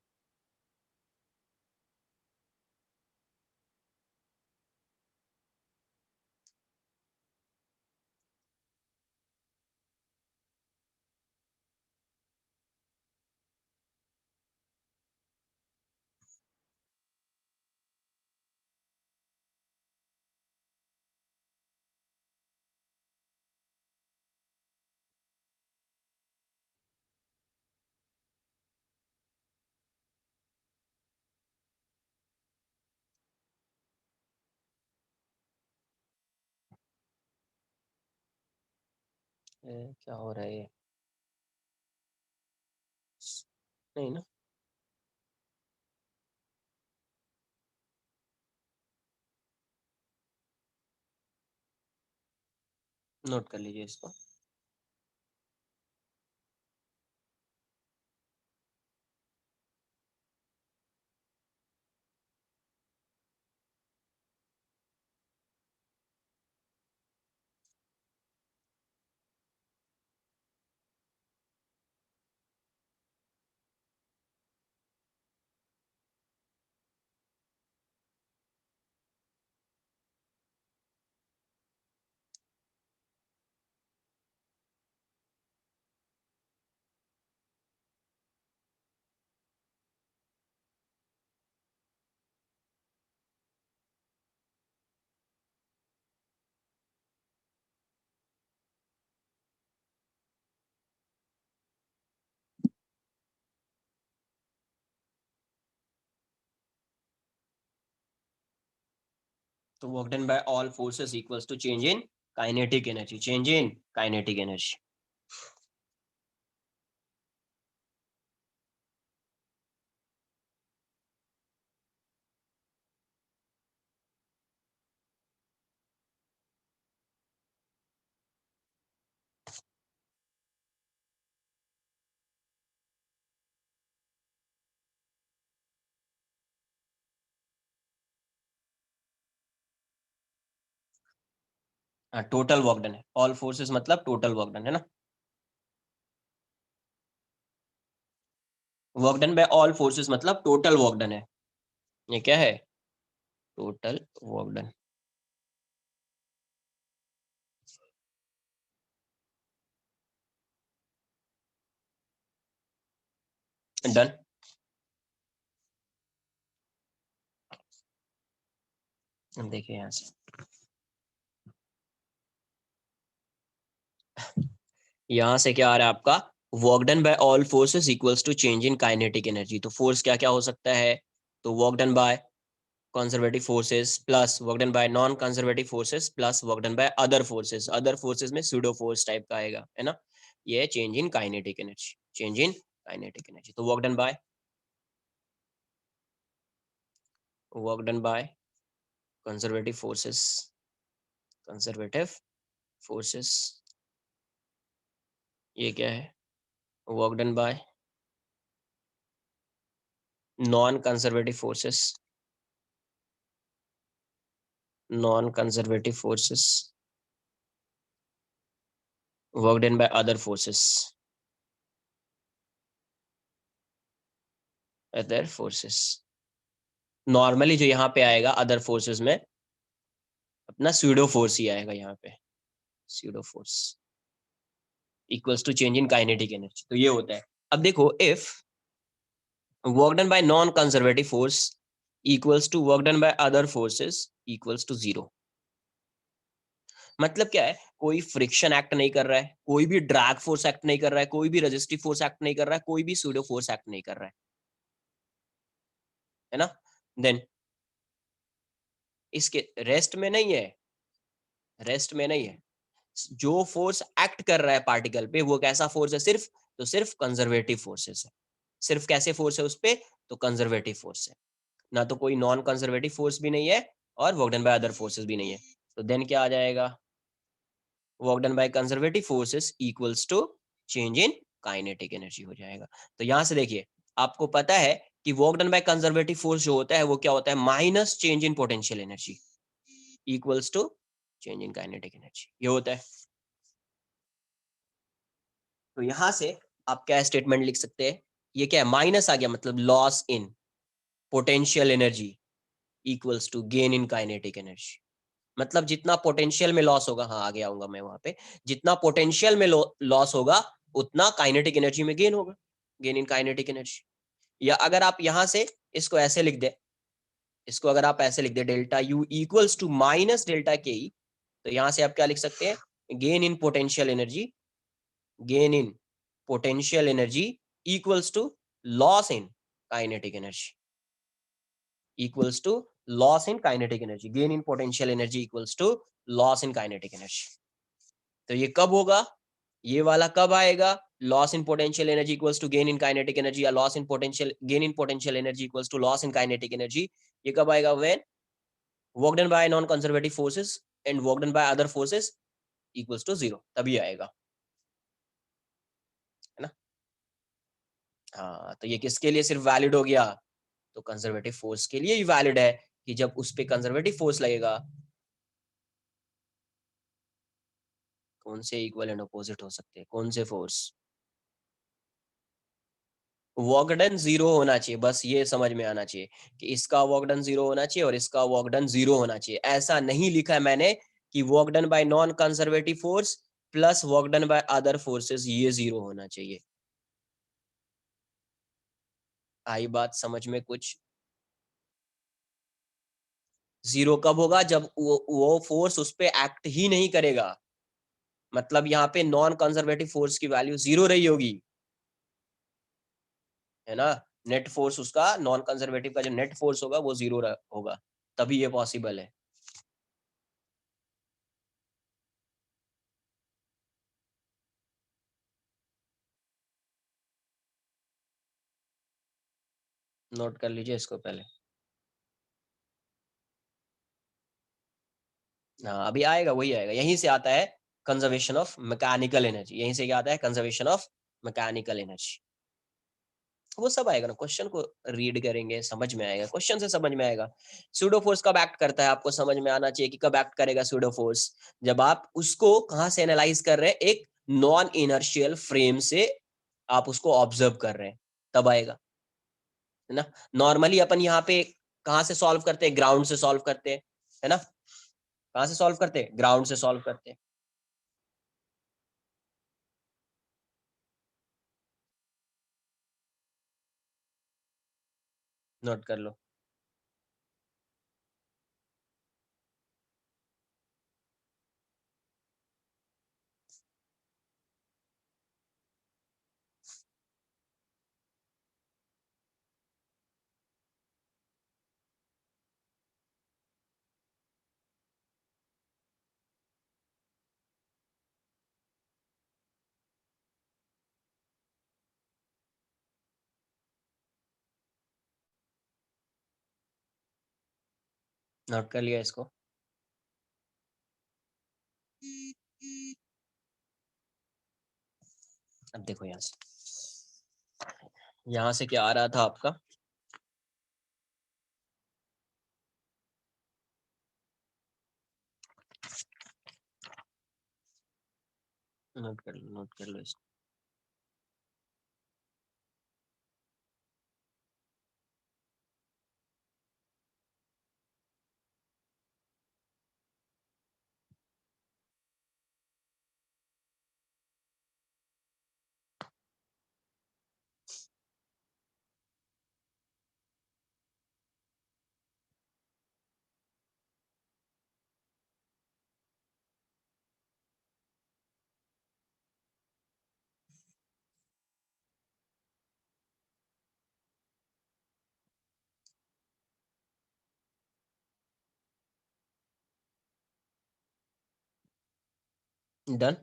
क्या हो रहा है ये? नहीं ना, नोट कर लीजिए इसको। तो work done by all forces equals to change in kinetic energy, change in kinetic energy. हाँ, टोटल वर्क डन है, ऑल फोर्सेस मतलब टोटल वर्क डन है ना। Work done by all forces मतलब टोटल वर्क डन है। ये क्या है? Total work done. डन। देखिए यहाँ से, यहाँ से क्या आ रहा है आपका? Work done by all forces equals to change in kinetic energy. तो फोर्स क्या क्या हो सकता है? तो work done by conservative forces plus work done by non conservative forces plus work done by other forces. Other forces में pseudo force type का आएगा, है ना। ये है change in kinetic energy, change in kinetic energy. तो work done by conservative forces, conservative forces, ये क्या है? Work done by non conservative forces, non conservative forces, work done by other forces, other forces. Normally जो यहाँ पे आएगा other forces में अपना स्यूडो फोर्स ही आएगा यहाँ पे, pseudo force equals to change in kinetic energy. तो ये होता है। अब देखो, if work done by non conservative force equals to work done by other forces equals to zero. मतलब क्या है? कोई फ्रिक्शन एक्ट नहीं कर रहा है, कोई भी ड्रैग फोर्स एक्ट नहीं कर रहा है, कोई भी रेजिस्टिव फोर्स एक्ट नहीं कर रहा है, कोई भी सूडो फोर्स एक्ट नहीं कर रहा है ना। देन इसके रेस्ट में नहीं है, रेस्ट में नहीं है। जो फोर्स एक्ट कर रहा है पार्टिकल पे वो कैसा फोर्स है? सिर्फ, तो सिर्फ कंजर्वेटिव फोर्सेस है। सिर्फ कैसे फोर्स है उस पे? तो कंजर्वेटिव फोर्स है। ना तो कोई नॉन कंजर्वेटिव फोर्स भी नहीं है और work done by other forces भी नहीं है। तो देन क्या आ जाएगा? Work done by conservative forces equals to change in kinetic energy हो जाएगा। तो यहां से देखिए, आपको पता है कि work done by conservative force जो होता है वो क्या होता है? Minus change in potential energy equals to change in kinetic energy, ये होता है। तो यहां से आप क्या स्टेटमेंट लिख सकते हैं? ये क्या है? माइनस आ गया, मतलब loss in potential energy equals to gain in kinetic energy. मतलब जितना पोटेंशियल में लॉस होगा, हाँ आगे आऊंगा मैं वहां पे, जितना पोटेंशियल में लॉस होगा उतना काइनेटिक एनर्जी में गेन होगा, गेन इन काइनेटिक एनर्जी। या अगर आप यहां से इसको ऐसे लिख दे, इसको अगर आप ऐसे लिख दे, delta U equals to minus delta K E, तो यहां से आप क्या लिख सकते हैं? Gain in potential energy, gain in potential energy equals to loss in kinetic energy, equals to loss in kinetic energy. Gain in potential energy equals to loss in kinetic energy. तो ये कब होगा? ये वाला कब आएगा? Loss in potential energy equals to gain in kinetic energy, या loss in potential gain in potential energy equals to loss in kinetic energy. ये कब आएगा? When work done by non conservative forces and work done by other forces equals to 0, तभी आएगा, है ना। हाँ, तो ये किसके लिए सिर्फ वैलिड हो गया? तो कंजर्वेटिव फोर्स के लिए ही वैलिड है कि जब उस पे कंजर्वेटिव फोर्स लगेगा, कौन से इक्वल एंड अपोजिट हो सकते हैं? कौन से फोर्स? वर्क डन 0 होना चाहिए, बस ये समझ में आना चाहिए कि इसका वर्क डन 0 होना चाहिए और इसका वर्क डन 0 होना चाहिए। ऐसा नहीं लिखा है मैंने कि work done by non conservative force plus work done by other forces ये 0 होना चाहिए। आई बात समझ में कुछ? 0 कब होगा? जब वो फोर्स उस पे एक्ट ही नहीं करेगा, मतलब यहाँ पे नॉन कंजर्वेटिव फोर्स की वैल्यू 0 रही होगी, है ना। नेट फोर्स उसका, नॉन कंजर्वेटिव का जो नेट फोर्स होगा वो 0 होगा, तभी ये पॉसिबल है। नोट कर लीजिए इसको पहले। हाँ, अभी आएगा, वही आएगा, यहीं से आता है कंजर्वेशन ऑफ मैकेनिकल एनर्जी, यहीं से क्या आता है? Conservation of mechanical energy. वो सब आएगा ना, क्वेश्चन को रीड करेंगे समझ में आएगा, क्वेश्चन से समझ में आएगा। सूडो फोर्स कब एक्ट करता है, आपको समझ में आना चाहिए कि कब एक्ट करेगा सूडो फोर्स। जब आप उसको कहाँ से एनालाइज कर रहे हैं? एक नॉन इनर्शियल फ्रेम से आप उसको ऑब्जर्व कर रहे हैं, तब आएगा, है ना। नॉर्मली अपन यहाँ पे कहाँ से सॉल्व करते हैं? ग्राउंड से सॉल्व करते हैं, है ना। कहाँ से सॉल्व करते हैं? ग्राउंड से सॉल्व करते हैं। नोट कर लो। नोट कर लिया इसको। अब देखो यहाँ से क्या आ रहा था आपका? नोट कर लो, नोट कर लो इसको। डन।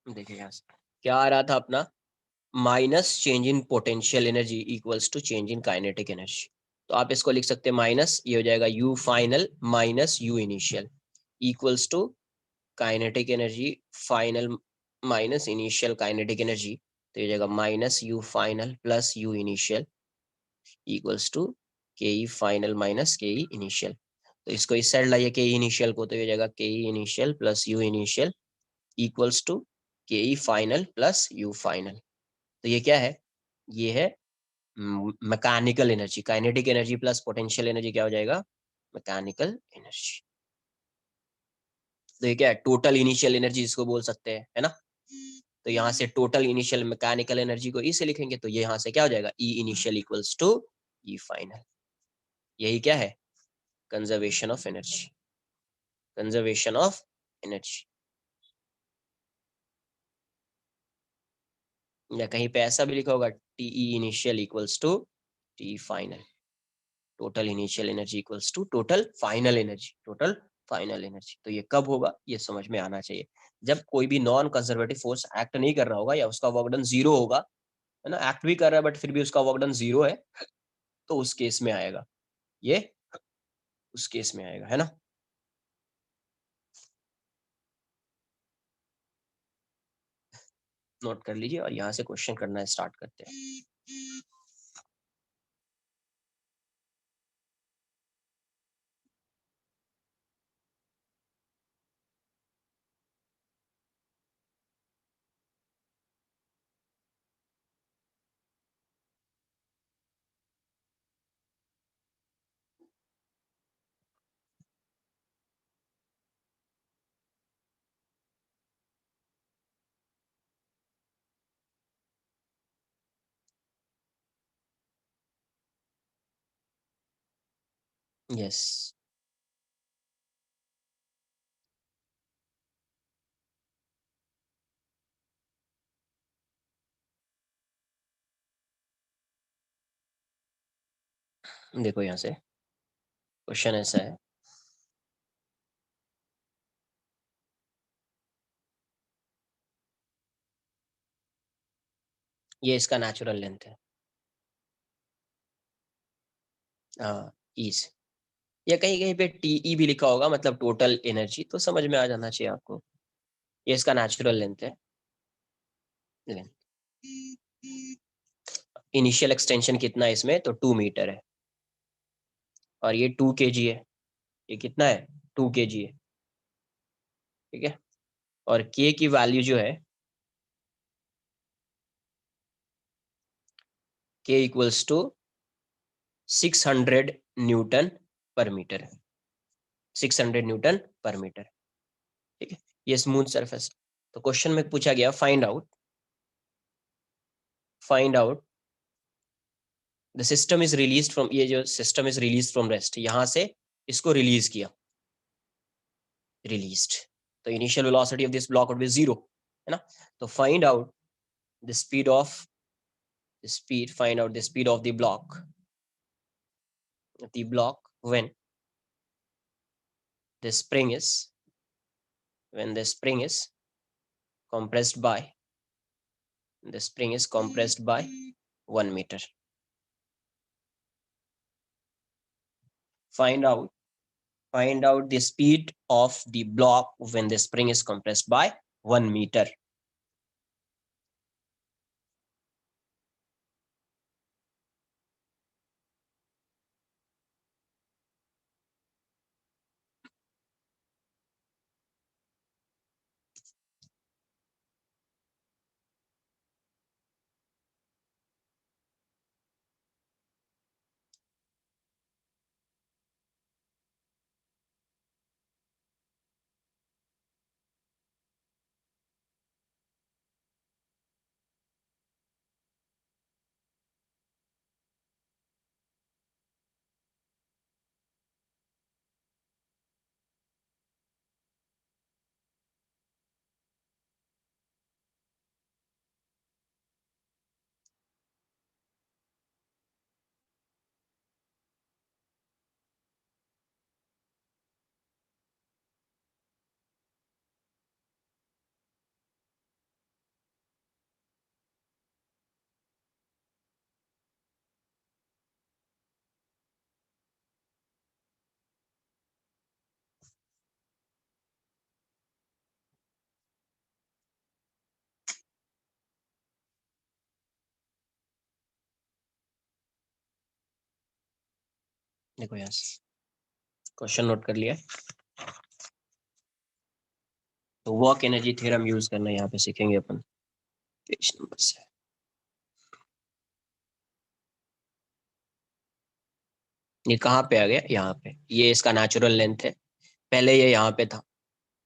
देखिए यहाँ से क्या आ रहा था अपना? Minus change in potential energy equals to change in kinetic energy. तो आप इसको लिख सकते हैं माइनस, ये हो जाएगा u final minus u initial equals to kinetic energy final minus initial kinetic energy. तो ये हो जाएगा minus u final plus u initial equals to k E final minus के ई इनिशियल। तो इसको इस साइड लाइए के ई इनिशियल को, तो ये हो जाएगा k e initial plus u initial equals to k E final plus u final. तो ये क्या है? ये है mechanical energy. Kinetic energy plus potential energy क्या हो जाएगा? Mechanical energy. तो ये क्या है? टोटल इनिशियल एनर्जी इसको बोल सकते हैं, है ना। तो यहाँ से टोटल इनिशियल मैकेनिकल एनर्जी को ई से लिखेंगे, तो ये यहाँ से क्या हो जाएगा? E initial equals to e final. यही क्या है? Conservation of energy, conservation of energy. या कहीं पे ऐसा भी लिखा होगा t e initial equals to t final. Total initial energy equals to total final energy, total final energy. तो ये कब होगा, ये समझ में आना चाहिए, जब कोई भी नॉन कंजर्वेटिव फोर्स एक्ट नहीं कर रहा होगा या उसका वर्क डन जीरो होगा, है ना, एक्ट भी कर रहा है बट फिर भी उसका वर्क डन जीरो है, तो उस केस में आएगा ये, उस केस में आएगा, है ना। नोट कर लीजिए और यहाँ से क्वेश्चन करना स्टार्ट करते हैं। यस, देखो यहाँ से क्वेश्चन ऐसा है, ये इसका नेचुरल लेंथ है, हाँ ईज, या कहीं कहीं पे टीई भी लिखा होगा, मतलब टोटल एनर्जी, तो समझ में आ जाना चाहिए आपको। ये इसका नेचुरल लेंथ है, लेंथ। इनिशियल एक्सटेंशन कितना है इसमें, तो 2 मीटर है, और ये 2 kg है, ये कितना है, 2 kg है, ठीक है। और के की वैल्यू जो है, के इक्वल्स टू 600 न्यूटन पर मीटर, 600 न्यूटन पर मीटर, ठीक है। ये स्मूथ सरफेस, तो क्वेश्चन में पूछा गया find out the system is release from, ये जो system is release from rest, यहाँ से इसको रिलीज किया, रिलीज्ड, तो initial velocity of this block would be 0, है ना। तो find out the speed of find out the speed of the block when the spring is compressed by 1 meter. Find out the speed of the block when the spring is compressed by 1 meter. देखो yes, question note कर लिया, तो work energy theorem use करना यहाँ पे सीखेंगे अपन, page number से। ये कहाँ पे आ गया, यहाँ पे, ये इसका नेचुरल लेंथ है, पहले ये यहाँ पे था,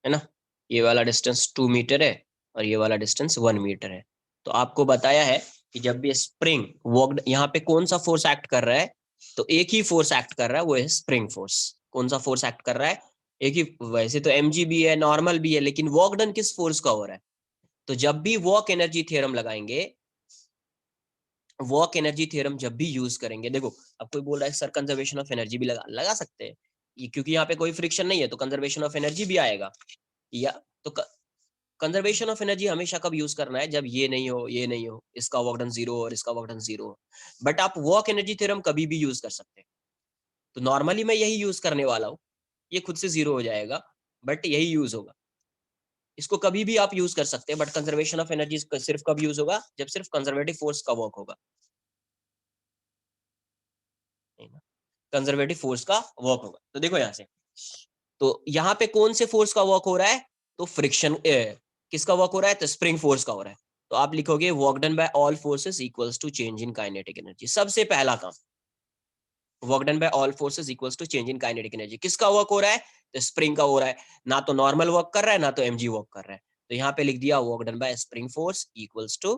है ना, ये वाला डिस्टेंस 2 मीटर है और ये वाला डिस्टेंस 1 मीटर है। तो आपको बताया है कि जब भी स्प्रिंग वर्क, यहाँ पे कौन सा फोर्स एक्ट कर रहा है, तो एक ही फोर्स एक्ट कर रहा है, वो है स्प्रिंग फोर्स। कौन सा फोर्स एक्ट कर रहा है, एक ही, वैसे तो mg भी है, नॉर्मल भी है, लेकिन वर्क डन किस फोर्स का हो रहा है, तो जब भी वर्क एनर्जी थ्योरम लगाएंगे, वर्क एनर्जी थ्योरम जब भी यूज करेंगे, देखो अब कोई बोल रहा है सर कंजर्वेशन ऑफ एनर्जी भी लगा सकते हैं, ये क्योंकि यहाँ पे कोई फ्रिक्शन नहीं है तो कंजर्वेशन ऑफ एनर्जी भी आएगा, या तो कंजर्वेशन ऑफ एनर्जी हमेशा कब यूज करना है, जब ये नहीं हो, ये नहीं हो, इसका वर्क डन 0 और इसका वर्क डन 0 हो। बट आप वर्क एनर्जी थ्योरम कभी भी यूज कर सकते हैं, तो नॉर्मली मैं यही यूज करने वाला हूँ, ये खुद से 0 हो जाएगा, बट यही यूज होगा। इसको कभी भी आप यूज कर सकते हैं, बट कंजर्वेशन ऑफ एनर्जी सिर्फ कब यूज होगा, जब सिर्फ कंजर्वेटिव फोर्स का वर्क होगा, कंजर्वेटिव फोर्स का वर्क होगा। तो देखो यहाँ से, तो यहाँ पे कौन से फोर्स का वर्क हो रहा है, तो फ्रिक्शन किसका वर्क हो रहा है, तो स्प्रिंग फोर्स का हो रहा है। तो आप लिखोगे work done by all forces equals to change in kinetic energy. सबसे पहला काम, work done by all forces equals to change in kinetic energy, किसका वर्क हो रहा है, तो स्प्रिंग का हो रहा है, ना तो नॉर्मल वर्क कर रहा है ना तो एमजी वर्क कर रहा है। तो यहाँ पे लिख दिया work done by spring force equals to,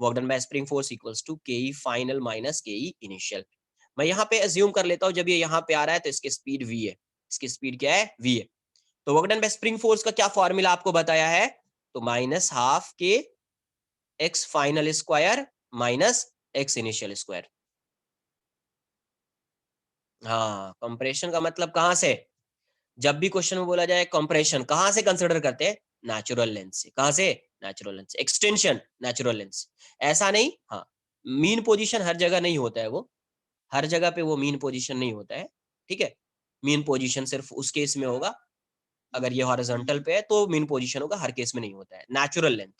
work done by spring force equals to के फाइनल माइनस के इनिशियल। मैं यहाँ पे अज्यूम कर लेता हूँ जब ये यहाँ पे आ रहा है तो इसकी स्पीड v है, इसकी स्पीड क्या है, v है। तो work done by spring force का क्या फॉर्मूला आपको बताया है, तो माइनस हाफ के X final square minus X initial square. हाँ, कंप्रेशन का मतलब कहां से, जब भी क्वेश्चन में बोला जाए कंप्रेशन कहां से कंसिडर करते हैं, नेचुरल लेंथ से। कहां से, नेचुरल लेंथ से। एक्सटेंशन नेचुरल लेंथ से, ऐसा नहीं, हाँ मीन पोजीशन हर जगह नहीं होता है, वो हर जगह पे वो मीन पोजीशन नहीं होता है, ठीक है। मीन पोजीशन सिर्फ उस केस में होगा अगर ये हॉरिजॉन्टल पे है, तो मीन पोजीशन होगा, हर केस में नहीं होता है। नेचुरल लेंथ,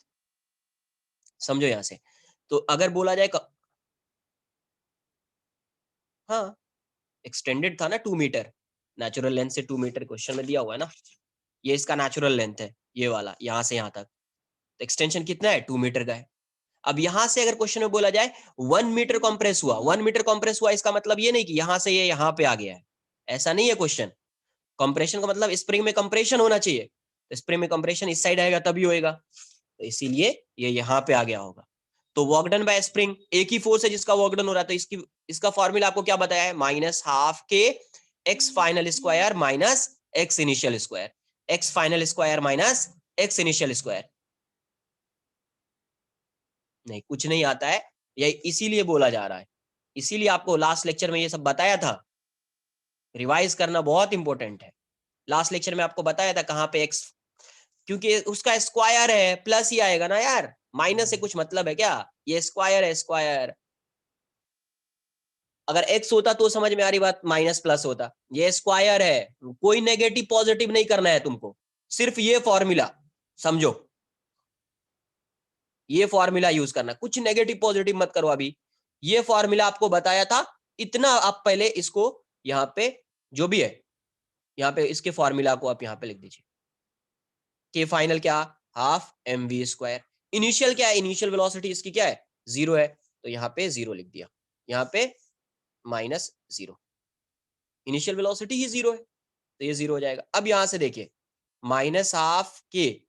समझो यहाँ से। तो अगर बोला जाए हाँ, एक्सटेंडेड था ना 2 मीटर, नेचुरल लेंथ से 2 मीटर क्वेश्चन में दिया हुआ है ना, ये इसका नेचुरल लेंथ है, ये वाला यहाँ से यहाँ तक। तो एक्सटेंशन कितना है, 2 मीटर का है। अब यहां से अगर क्वेश्चन में बोला जाए 1 मीटर कॉम्प्रेस हुआ, 1 मीटर कॉम्प्रेस हुआ, इसका मतलब ये नहीं कि यहां से ये यहां पे आ गया है, ऐसा नहीं है क्वेश्चन। कंप्रेशन का मतलब स्प्रिंग में कंप्रेशन होना चाहिए, तो स्प्रिंग में कंप्रेशन इस साइड आएगा तभी होएगा, तो इसीलिए ये यहाँ पे आ गया होगा। तो वर्क डन बाय स्प्रिंग एक ही फोर्स है जिसका वर्क डन हो रहा है, तो इसका फॉर्मूला आपको क्या बताया है, माइनस हाफ के X final square minus X initial square, x final square minus X initial square. नहीं, कुछ नहीं आता है, ये इसीलिए बोला जा रहा है, इसीलिए आपको लास्ट लेक्चर में ये सब बताया था। रिवाइज करना बहुत इंपॉर्टेंट है। लास्ट लेक्चर में आपको बताया था कहाँ पे एक्स, क्योंकि उसका स्क्वायर है, प्लस ही आएगा ना यार, माइनस से कुछ मतलब है क्या, ये स्क्वायर है, स्क्वायर। अगर एक्स होता तो समझ में आ रही बात, माइनस प्लस होता, ये स्क्वायर है, कोई नेगेटिव पॉजिटिव नहीं करना है तुमको, सिर्फ ये फॉर्मूला समझो, ये फॉर्मूला यूज करना, कुछ नेगेटिव पॉजिटिव मत करो अभी। ये फॉर्मूला आपको बताया था, इतना आप पहले इसको यहाँ पे जो भी है, यहाँ पे इसके फॉर्मूला को आप यहाँ पे लिख दीजिए। के फाइनल क्या, half M we square. Initial क्या है, इनिशियल वेलोसिटी इसकी क्या है, 0 है, तो यहाँ पे 0 लिख दिया, यहाँ पे -0, इनिशियल वेलोसिटी ही 0 है, तो ये 0 हो जाएगा। अब यहां से देखिए, माइनस हाफ के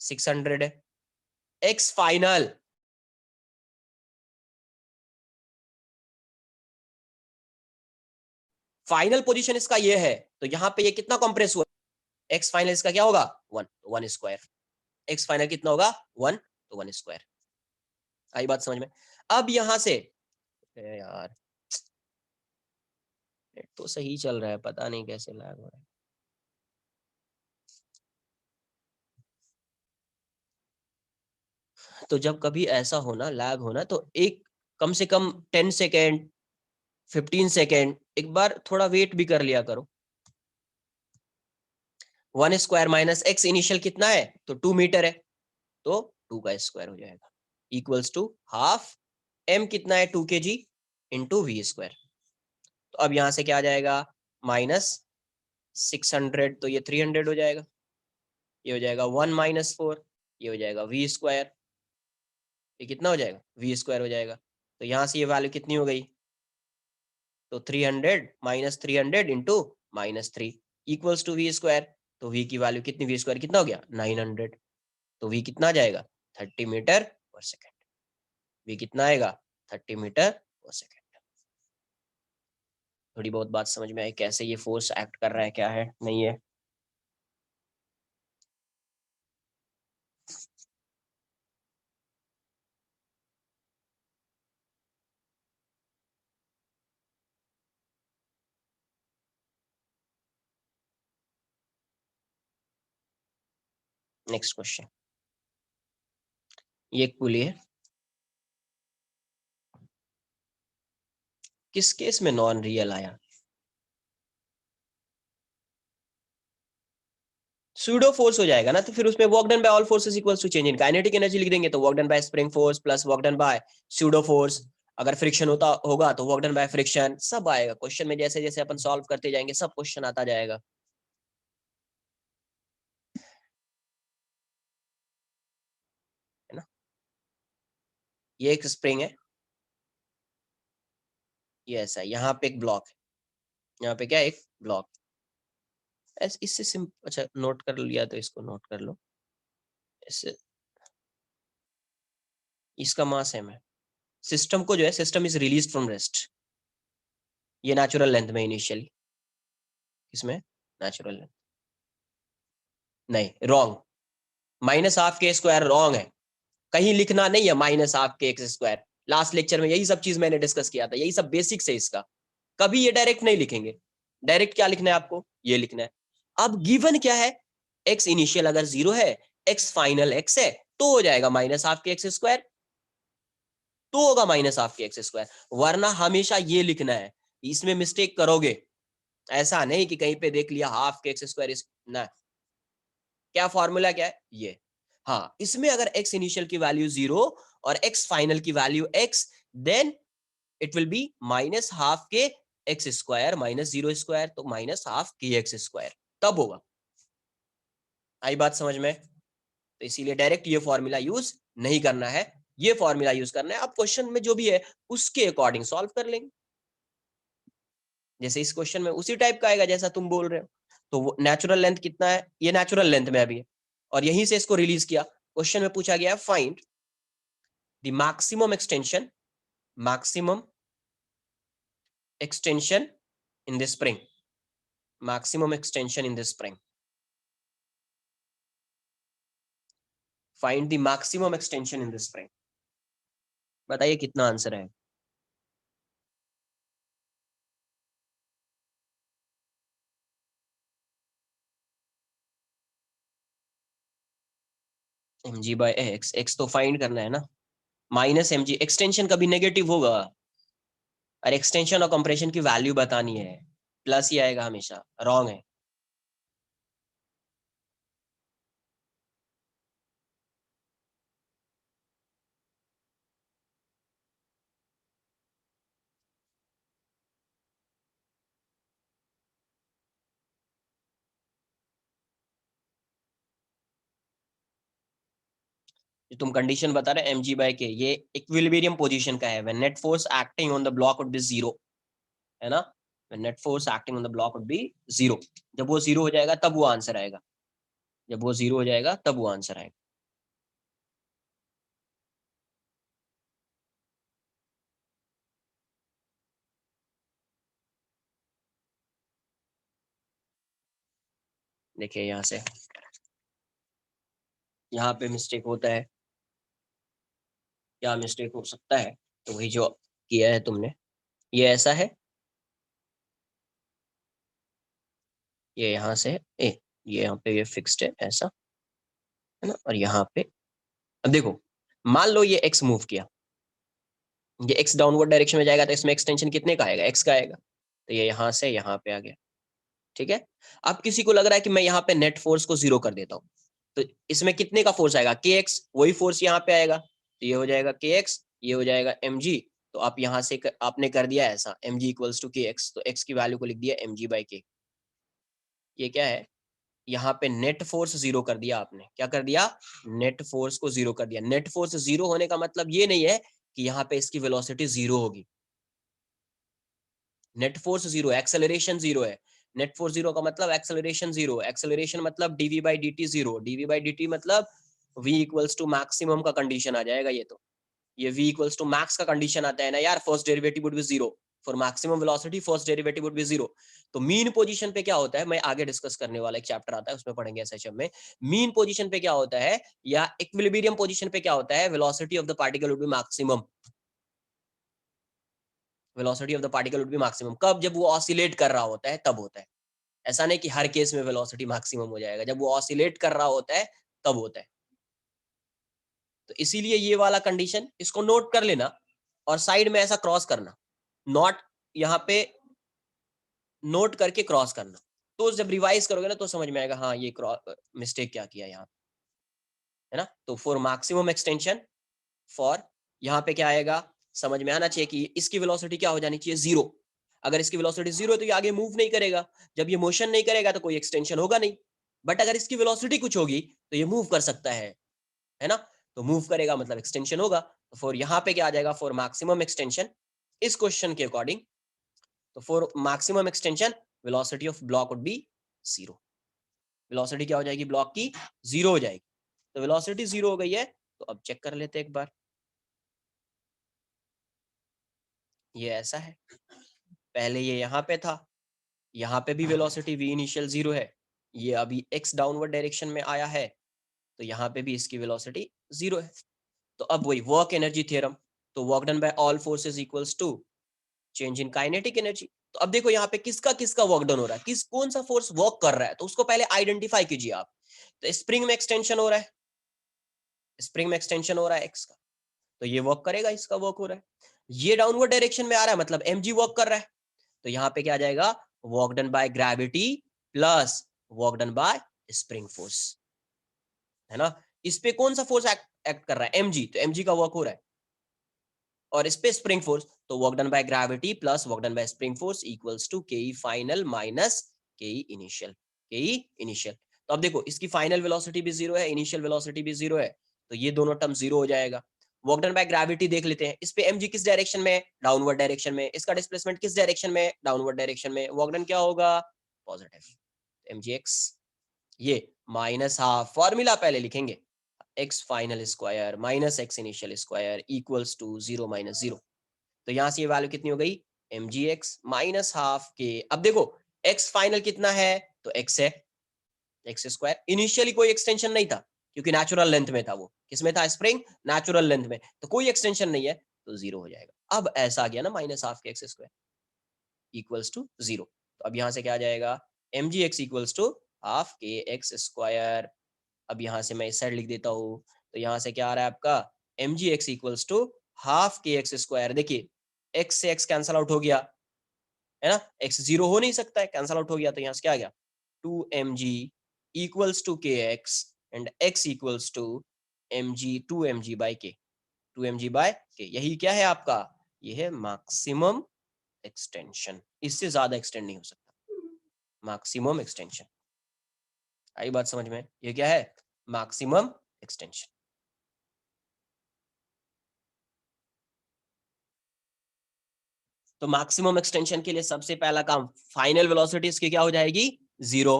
600 है, एक्स फाइनल फाइनल पोजीशन इसका ये है, तो यहाँ पे ये कितना कंप्रेस हुआ, एक्स फाइनल इसका क्या होगा 1, तो 1 स्क्वायर, एक्स फाइनल कितना होगा 1, तो 1 स्क्वायर। आई बात समझ में। अब यहां से यार नेट तो सही चल रहा है, पता नहीं कैसे लैग हो रहा है। तो जब कभी ऐसा होना लैग होना, तो एक कम से कम 10 सेकेंड 15 सेकेंड एक बार थोड़ा वेट भी कर लिया करो। 1 स्क्वायर माइनस एक्स इनिशियल कितना है, तो 2 मीटर है, तो 2 का स्क्वायर हो जाएगा, इक्वल्स टू हाफ एम कितना है 2 kg इंटू वी स्क्वायर। तो अब यहां से क्या आ जाएगा, -600, तो ये 300 हो जाएगा, ये हो जाएगा 1 - 4, ये हो जाएगा वी स्क्वायर, ये कितना हो जाएगा, वी स्क्वायर हो जाएगा। तो यहाँ से ये वैल्यू कितनी हो गई, तो 300 -300 into -3 equals to v square. तो वी की वैल्यू कितनी, वी स्क्वायर कितना हो गया 900, तो वी कितना आ जाएगा 30 मीटर पर सेकेंड, वी कितना आएगा 30 मीटर पर सेकेंड। थोड़ी बहुत बात समझ में आई कैसे ये फोर्स एक्ट कर रहा है, क्या है नहीं है। नेक्स्ट क्वेश्चन, ये एक पुली है, किस केस में नॉन रियल आया? सूडो फोर्स हो जाएगा ना, तो फिर उसमें work done by all forces equals to change in kinetic energy लिख देंगे, तो work done by spring force plus work done by pseudo force. अगर फ्रिक्शन होता होगा तो वर्क डन बाय फ्रिक्शन, सब आएगा क्वेश्चन में, जैसे जैसे अपन सॉल्व करते जाएंगे सब क्वेश्चन आता जाएगा, है ना। ये एक स्प्रिंग है, ये ऐसा है, यहाँ पे एक ब्लॉक है, यहाँ पे क्या है, एक ब्लॉक। इससे सिंपल, अच्छा नोट कर लिया तो इसको नोट कर लो, इससे इसका मास m है। सिस्टम को जो है, system is release from rest, ये नेचुरल लेंथ में इनिशियली, इसमें नेचुरल लेंथ नहीं, रॉन्ग, माइनस हाफ के स्क्वायर रॉन्ग है, कहीं लिखना नहीं है माइनस हाफ के एक्स स्क्वायर। लास्ट लेक्चर में यही सब चीज मैंने डिस्कस किया था, यही सब बेसिक्स है इसका, कभी ये डायरेक्ट नहीं लिखेंगे। डायरेक्ट क्या लिखना है आपको, ये लिखना है। अब गिवन क्या है, एक्स इनिशियल अगर 0 है, एक्स फाइनल एक्स है, तो हो जाएगा माइनस हाफ के एक्स स्क्वायर, तो होगा माइनस हाफ के एक्स स्क्वायर, वरना हमेशा ये लिखना है। इसमें मिस्टेक करोगे, ऐसा नहीं कि कहीं पे देख लिया हाफ के एक्स स्क्वायर ना, क्या फॉर्मूला क्या है ये। हाँ, इसमें अगर x इनिशियल की वैल्यू 0 और x फाइनल की value x, then it will be minus half के एक्स स्क्वायर माइनस 0 स्क्वायर, तो माइनस हाफ के एक्स स्क्वायर, तब होगा। आई बात समझ में? तो इसीलिए डायरेक्ट ये फॉर्मूला यूज नहीं करना है, ये फॉर्मूला यूज करना है। अब क्वेश्चन में जो भी है उसके अकॉर्डिंग सॉल्व कर लेंगे, जैसे इस क्वेश्चन में उसी टाइप का आएगा जैसा तुम बोल रहे हो। तो नेचुरल लेंथ कितना है, ये नेचुरल लेंथ में अभी है, और यहीं से इसको रिलीज किया। क्वेश्चन में पूछा गया है find the maximum extension in this spring, maximum extension in this spring, find the maximum extension in this spring। बताइए कितना आंसर है? mg बाय एक्स, एक्स तो फाइंड करना है ना, माइनस mg, एक्सटेंशन कभी नेगेटिव होगा, और एक्सटेंशन और कंप्रेशन की वैल्यू बतानी है, प्लस ही आएगा हमेशा, रॉन्ग है। जो तुम कंडीशन बता रहे mg बाय के, ये इक्विलिब्रियम पोजीशन का है, when net force acting on the block would be 0, है ना, when net force acting on the block would be 0। जब वो 0 हो जाएगा तब वो आंसर आएगा, जब वो 0 हो जाएगा तब वो आंसर आएगा। देखिए यहाँ से, यहाँ पे मिस्टेक होता है, क्या मिस्टेक हो सकता है, तो वही जो किया है तुमने, ये ऐसा है, ये यहाँ से ये यहाँ पे ये फिक्स्ड है ऐसा, है ना, और यहाँ पे अब देखो, मान लो ये x मूव किया, ये x डाउनवर्ड डायरेक्शन में जाएगा, तो इसमें एक्सटेंशन कितने का आएगा, x का आएगा, तो ये यहाँ से यहाँ पे आ गया, ठीक है। अब किसी को लग रहा है कि मैं यहाँ पे नेट फोर्स को 0 कर देता हूँ, तो इसमें कितने का फोर्स आएगा, kx, वही फोर्स यहाँ पे आएगा, तो ये हो जाएगा kx, ये हो जाएगा mg। तो आप यहाँ से आपने कर दिया ऐसा, mg इक्वल्स टू kx, तो x की वैल्यू को लिख दिया mg बाई k। ये क्या है, यहाँ पे नेट फोर्स 0 कर दिया आपने, क्या कर दिया, नेट फोर्स को 0 कर दिया। नेट फोर्स 0 होने का मतलब ये नहीं है कि यहाँ पे इसकी वेलोसिटी 0 होगी, नेट फोर्स 0, एक्सेलरेशन 0 है। नेट फोर्स 0 का मतलब एक्सेलरेशन 0, एक्सेलरेशन मतलब dv by dt 0, dv by dt मतलब v इक्वल्स टू मैक्सिमम का कंडीशन आ जाएगा, ये तो ये v इक्वल्स टू मैक्स का कंडीशन आता है ना यार, first derivative would be 0 for maximum velocity, first derivative would be 0। तो मीन पोजीशन पे क्या होता है, मैं आगे डिस्कस करने वाला एक चैप्टर आता है उसमें पढ़ेंगे एसएचएम में, मीन पोजीशन पे क्या होता है या इक्विलिब्रियम पोजीशन पे क्या होता है, velocity of the particle would be maximum, velocity of the particle would be maximum कब, जब वो ऑसिलेट कर रहा होता है तब होता है। ऐसा नहीं कि हर केस में वेलोसिटी मैक्सिमम हो जाएगा, जब वो ऑसिलेट कर रहा होता है तब होता है। तो इसीलिए ये वाला कंडीशन इसको नोट कर लेना और साइड में ऐसा क्रॉस करना, नॉट यहाँ पे नोट करके क्रॉस करना। तो जब रिवाइज करोगे ना तो समझ में आएगा हाँ ये मिस्टेक क्या किया यहाँ, है ना। तो फॉर मैक्सिमम एक्सटेंशन, फॉर यहाँ पे क्या आएगा, समझ में आना चाहिए कि इसकी वेलोसिटी क्या हो जानी चाहिए, 0। अगर इसकी वेलोसिटी 0 है तो ये आगे मूव नहीं करेगा। जब ये मोशन नहीं करेगा तो कोई एक्सटेंशन होगा नहीं। बट अगर इसकी वेलोसिटी कुछ होगी तो ये मूव कर सकता है ना। तो मूव करेगा मतलब एक्सटेंशन होगा। तो फॉर यहाँ पे क्या आ जाएगा, फॉर मैक्सिमम एक्सटेंशन, इस क्वेश्चन के अकॉर्डिंग, तो for maximum extension velocity of block would be 0। Velocity क्या हो जाएगी ब्लॉक की, 0 हो जाएगी। तो वेलोसिटी 0 हो गई है। तो अब चेक कर लेते हैं एक बार। ये ऐसा है, पहले ये यहाँ पे था, यहाँ पे भी वेलोसिटी v इनिशियल 0 है, ये अभी x डाउनवर्ड डायरेक्शन में आया है, तो यहाँ पे भी इसकी वेलोसिटी 0 है। तो अब वही वर्क एनर्जी थ्योरम, तो work done by all forces equals to change in kinetic energy. तो अब देखो यहाँ पे किसका किसका वर्क डन हो रहा है, कौन सा फोर्स वर्क कर रहा है, तो उसको पहले आइडेंटिफाई कीजिए आप। तो स्प्रिंग में एक्सटेंशन हो रहा है, स्प्रिंग में एक्सटेंशन हो रहा है एक्स का, तो ये वर्क करेगा, इसका वर्क हो रहा है। ये डाउनवर्ड डायरेक्शन में आ रहा है मतलब mg वर्क कर रहा है, तो यहाँ पे क्या आ जाएगा, work done by gravity plus work done by spring force, है ना। इस पे कौन सा फोर्स एक्ट कर रहा है, mg, तो mg का वर्क हो रहा है। और इस पे स्प्रिंग फोर्स, तो work done by gravity plus work done by spring force equals to के फाइनल माइनस के इनिशियल, के इनिशियल। तो अब देखो इसकी फाइनल वेलोसिटी भी 0 है, इनिशियल वेलोसिटी भी 0 है, तो ये दोनों टर्म 0 हो जाएगा। वर्क डन बाय ग्रेविटी देख लेते हैं, इस पे mg किस डायरेक्शन में, डाउनवर्ड डायरेक्शन में, इसका डिस्प्लेसमेंट किस डायरेक्शन में, डाउनवर्ड डायरेक्शन में, वर्क डन क्या होगा, पॉजिटिव, mgx, ये माइनस हाफ, फॉर्मूला पहले लिखेंगे, x final square minus x initial square equals to 0 minus 0। तो यहां से ये वैल्यू कितनी हो गई, mgx माइनस हाफ के। अब देखो x फाइनल कितना है, तो x है, एक्स स्क्वायर। इनिशियली कोई एक्सटेंशन नहीं था क्योंकि नेचुरल लेंथ में था, वो किसमें था, स्प्रिंग नेचुरल लेंथ में, तो कोई एक्सटेंशन नहीं है, तो 0 हो जाएगा। अब ऐसा आ गया ना माइनस हाफ के एक्स स्क्वायर इक्वल्स टू 0। तो अब यहाँ से क्या आ जाएगा, mgx इक्वल्स टू हाफ के एक्स स्क्वायर। अब यहाँ से मैं इस साइड लिख देता हूँ, तो यहाँ से क्या आ रहा है आपका, mgx इक्वल्स टू हाफ के एक्स स्क्वायर। देखिए x से x कैंसल आउट हो गया, है ना, x 0 हो नहीं सकता है, कैंसल आउट हो गया, तो यहाँ से क्या आ गया, 2mg equals to k x and x equals to mg 2mg by k, 2mg bye के। यही क्या है आपका, ये है मैक्सिमम एक्सटेंशन, इससे ज्यादा एक्सटेंड नहीं हो सकता, मैक्सिमम एक्सटेंशन। आई बात समझ में, ये क्या है, मैक्सिमम एक्सटेंशन। तो मैक्सिमम एक्सटेंशन के लिए सबसे पहला काम, फाइनल वेलोसिटी इसकी क्या हो जाएगी, 0,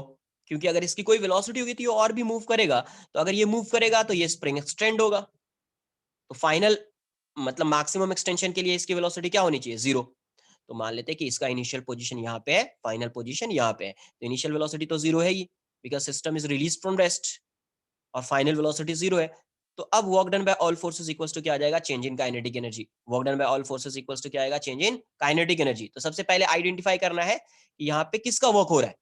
क्योंकि अगर इसकी कोई वेलोसिटी होगी तो ये और भी मूव करेगा, तो अगर ये मूव करेगा तो ये स्प्रिंग एक्सटेंड होगा। तो फाइनल मतलब मैक्सिमम एक्सटेंशन के लिए इसकी वेलोसिटी क्या होनी चाहिए, 0। तो मान लेते हैं कि इसका इनिशियल पोजीशन यहाँ पे है, फाइनल पोजीशन यहाँ पे है, तो इनिशियल वेलोसिटी तो 0 है ही, because system is release from rest, और फाइनल वेलोसिटी 0 है। तो अब work done by all forces equals to क्या आ जाएगा, change in kinetic energy. Work done by all forces equals to क्या आएगा, चेंज इन काइनेटिक एनर्जी। तो सबसे पहले आइडेंटिफाई करना है कि यहाँ पे किसका वर्क हो रहा है।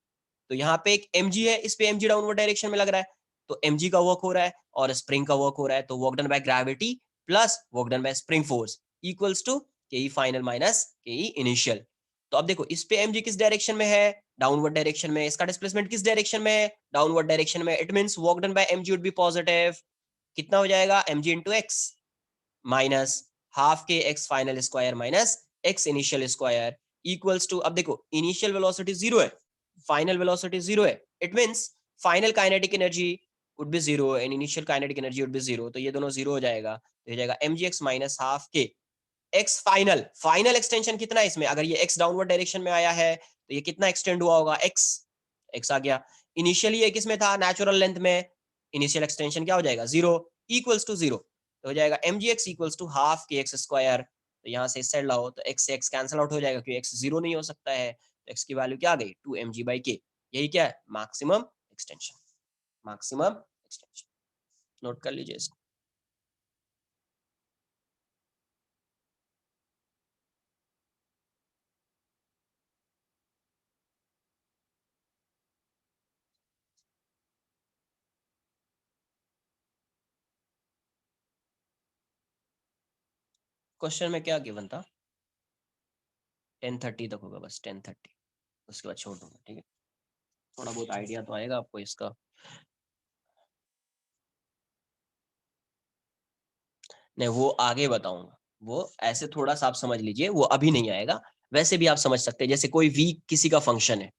तो यहाँ पे एक mg है, इस पे mg डाउनवर्ड डायरेक्शन में लग रहा है, तो mg का वर्क हो रहा है और स्प्रिंग का वर्क हो रहा है, तो work done by gravity plus work done by spring force equals to के फाइनल माइनस के इनिशियल। तो अब देखो इस पे mg किस डायरेक्शन में है, डाउनवर्ड डायरेक्शन में, इसका डिस्प्लेसमेंट किस डायरेक्शन में है, डाउनवर्ड डायरेक्शन में, it means work done by mg would be positive. कितना हो जाएगा, mg into X minus half के X final square minus X initial square equals to, अब देखो इनिशियल वेलोसिटी 0 है, फाइनल वेलोसिटी 0 है, it means final kinetic energy would be 0 and initial kinetic energy would be 0, तो ये दोनों 0 हो जाएगा, तो हो जाएगा mgx माइनस हाफ के एक्स फाइनल। फाइनल एक्सटेंशन कितना है इसमें, अगर ये एक्स डाउनवर्ड डायरेक्शन में आया है तो ये कितना एक्सटेंड हुआ होगा, एक्स, एक्स आ गया। इनिशियली ये किसमें था, नेचुरल लेंथ में, इनिशियल एक्सटेंशन क्या हो जाएगा, 0 इक्वल्स टू 0, तो हो जाएगा mgx इक्वल्स टू हाफ के एक्स स्क्वायर। तो यहाँ से इस साइड लाओ तो x से x कैंसिल आउट हो जाएगा क्योंकि x 0 नहीं हो सकता है, तो x की वैल्यू क्या आ गई, 2mg बाई के। यही क्या है, maximum extension, maximum extension. Note कर लीजिए इसको। क्वेश्चन में क्या गिवन था? 10:30 तक होगा, बस 10:30, उसके बाद छोड़ दूंगा, ठीक है? थोड़ा बहुत आइडिया तो आएगा आपको इसका। नहीं, वो आगे बताऊंगा, वो ऐसे थोड़ा सा आप समझ लीजिए, वो अभी नहीं आएगा। वैसे भी आप समझ सकते हैं, जैसे कोई वी किसी का फंक्शन है,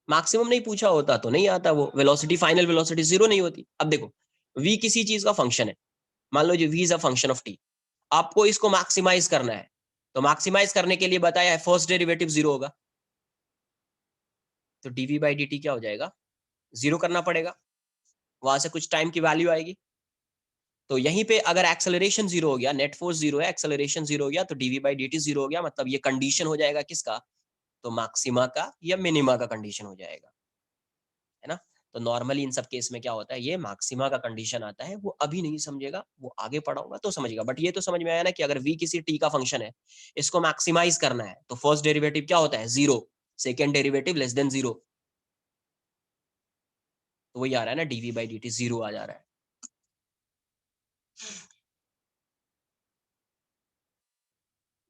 मैक्सिमम नहीं पूछा होता तो नहीं आता वो, वेलोसिटी फाइनल वेलोसिटी जीरो नहीं होती। अब देखो, वी किसी चीज का फंक्शन है, मान लो जो v is a function of t, आपको इसको मैक्सिमाइज करना है, तो मैक्सिमाइज करने के लिए बताया है फर्स्ट डेरिवेटिव जीरो होगा, तो डीवी बाई डी टी क्या हो जाएगा, जीरो करना पड़ेगा, वहां से कुछ टाइम की वैल्यू आएगी। तो यहीं पे अगर एक्सेलरेशन जीरो हो गया, नेट फोर्स जीरो है, एक्सेलरेशन जीरो हो गया, तो DV by D T zero हो गया, मतलब ये कंडीशन हो जाएगा किसका, तो मैक्सिमा का या मिनिमा का कंडीशन हो जाएगा, है ना? तो नॉर्मली इन सब केस में क्या होता है, ये मैक्सिमा का कंडीशन आता है, वो अभी नहीं समझेगा, वो आगे पढ़ाऊंगा तो समझेगा। बट ये तो समझ में आया ना कि अगर v किसी t का फंक्शन है, इसको मैक्सिमाइज करना है, तो फर्स्ट डेरिवेटिव क्या होता है, zero, second derivative less than zero, तो वही आ रहा है ना, DV by D T zero आ जा रहा है।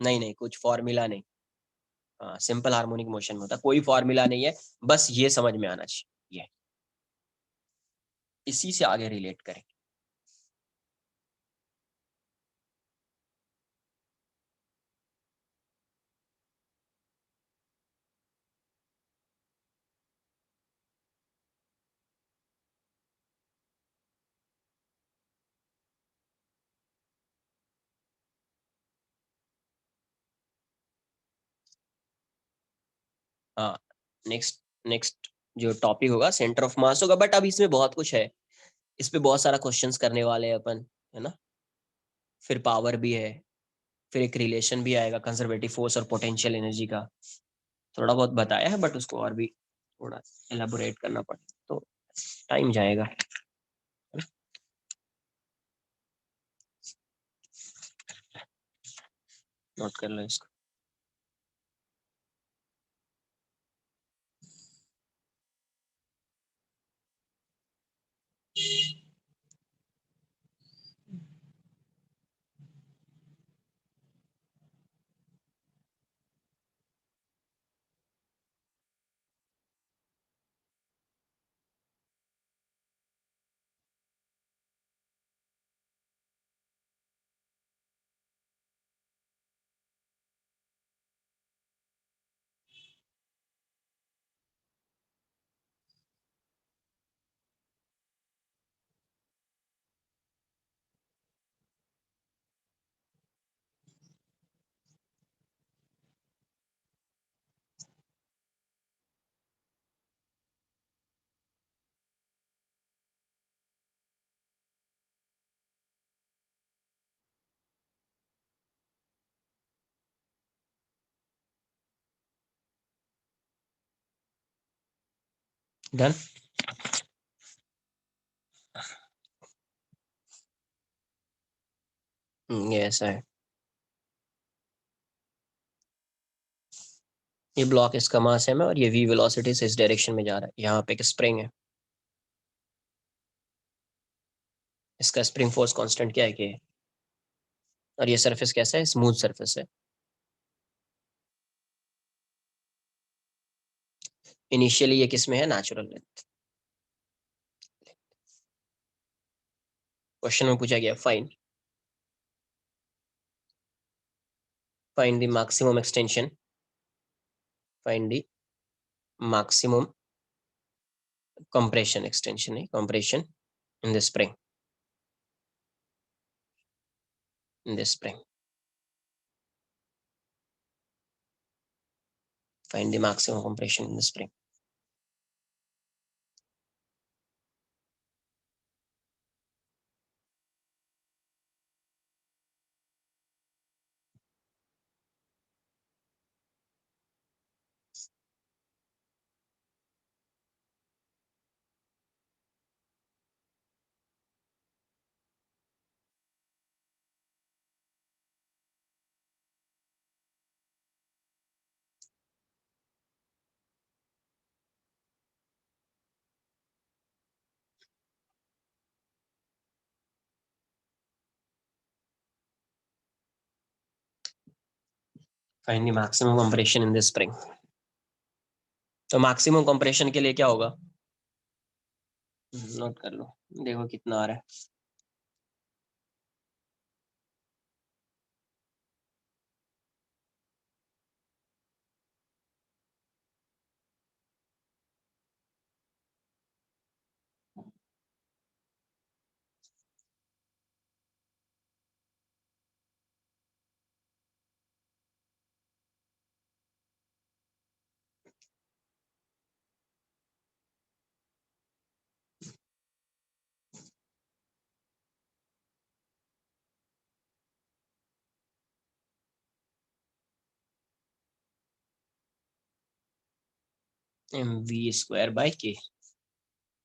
नहीं नहीं, कुछ फॉर्मूला नहीं। हाँ, सिंपल हार्मोनिक मोशन में होता है, कोई फॉर्मूला नहीं है, बस ये समझ में आना चाहिए, इसी से आगे रिलेट करें। हाँ, नेक्स्ट नेक्स्ट जो टॉपिक होगा सेंटर ऑफ मास होगा, बट अब इसमें बहुत कुछ है, इस पे बहुत सारा क्वेश्चंस करने वाले हैं अपन, है ना? फिर पावर भी है, फिर एक रिलेशन भी आएगा कंजर्वेटिव फोर्स और पोटेंशियल एनर्जी का, थोड़ा बहुत बताया है, बट उसको और भी थोड़ा एलाबोरेट करना पड़ेगा, तो टाइम जाएगा। नोट कर लो इसको। डन। ये ऐसा है, ये ब्लॉक इसका मास है, और ये वी वेलोसिटी से इस डायरेक्शन में जा रहा है, यहाँ पे एक स्प्रिंग है, इसका स्प्रिंग फोर्स कांस्टेंट क्या है कि, और ये सरफेस कैसा है, स्मूथ सरफेस है। इनिशियली ये किस में है, नेचुरल लेंथ। क्वेश्चन में पूछा गया find the maximum extension, find the maximum compression, extension है compression in the spring, in the spring, find the maximum compression in the spring. Find the maximum compression in the spring. तो maximum compression के लिए क्या होगा, note कर लो, देखो कितना आ रहा है। mv²/k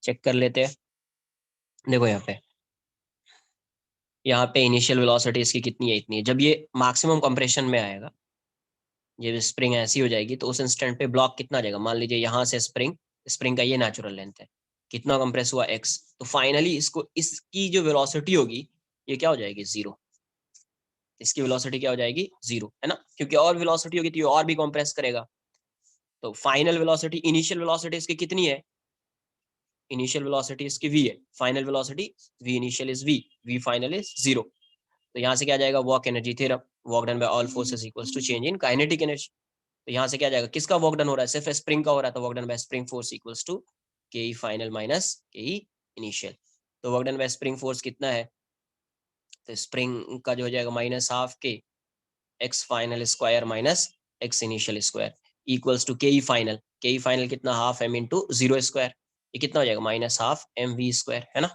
चेक कर लेते हैं। देखो यहाँ पे इनिशियल वेलोसिटी इसकी कितनी है, इतनी है। जब ये मैक्सिमम कंप्रेशन में आएगा, जब स्प्रिंग ऐसी हो जाएगी, तो उस इंस्टेंट पे ब्लॉक कितना आ जाएगा। मान लीजिए यहाँ से स्प्रिंग स्प्रिंग का ये नेचुरल लेंथ है, कितना कंप्रेस हुआ x, तो फाइनली इसको इसकी जो वेलोसिटी होगी ये क्या हो जाएगी, 0। इसकी वेलोसिटी क्या हो जाएगी, 0, है ना, क्योंकि और वेलोसिटी होगी तो ये और भी कंप्रेस करेगा। तो फाइनल वेलोसिटी, इनिशियल वेलोसिटी इसकी कितनी है, इनिशियल वेलोसिटी इसकी v है, final velocity v initial is v, v final is 0। तो यहाँ से क्या जाएगा, work energy theorem, work done by all forces equals to change in kinetic energy. तो यहाँ से क्या जाएगा, किसका वर्क डन हो रहा है, सिर्फ स्प्रिंग का हो रहा है, तो work done by spring force equals to के फाइनल माइनस के इनिशियल। तो work done by spring force कितना है, तो स्प्रिंग का जो हो जाएगा -12 K X final square minus X initial square equals to के फाइनल कितना, हाफ एम इंटू 0 स्क्वायर, ये कितना हो जाएगा, -12 mv², है ना।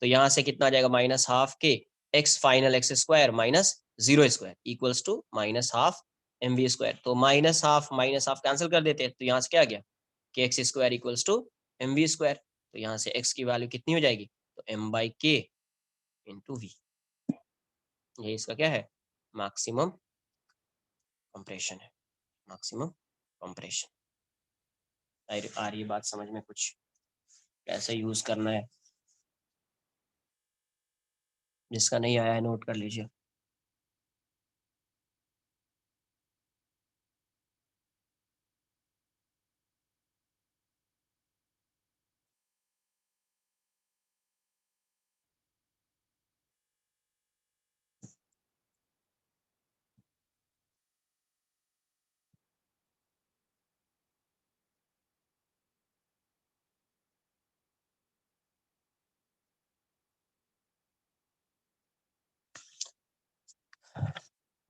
तो यहाँ से कितना आ जाएगा, -12 K X final X square minus 0 square equals to -12 mv²। तो माइनस हाफ कैंसिल कर देते हैं, तो यहाँ से क्या आ गया, के x square equals to mv²। तो यहाँ से x की वैल्यू कितनी हो जाएगी, तो m/k इंटू वी। ये इसका क्या है, मैक्सिमम कंप्रेशन है, मैक्सिमम कंप्रेशन। आ रही है बात समझ में, कुछ कैसे यूज करना है, जिसका नहीं आया है नोट कर लीजिए।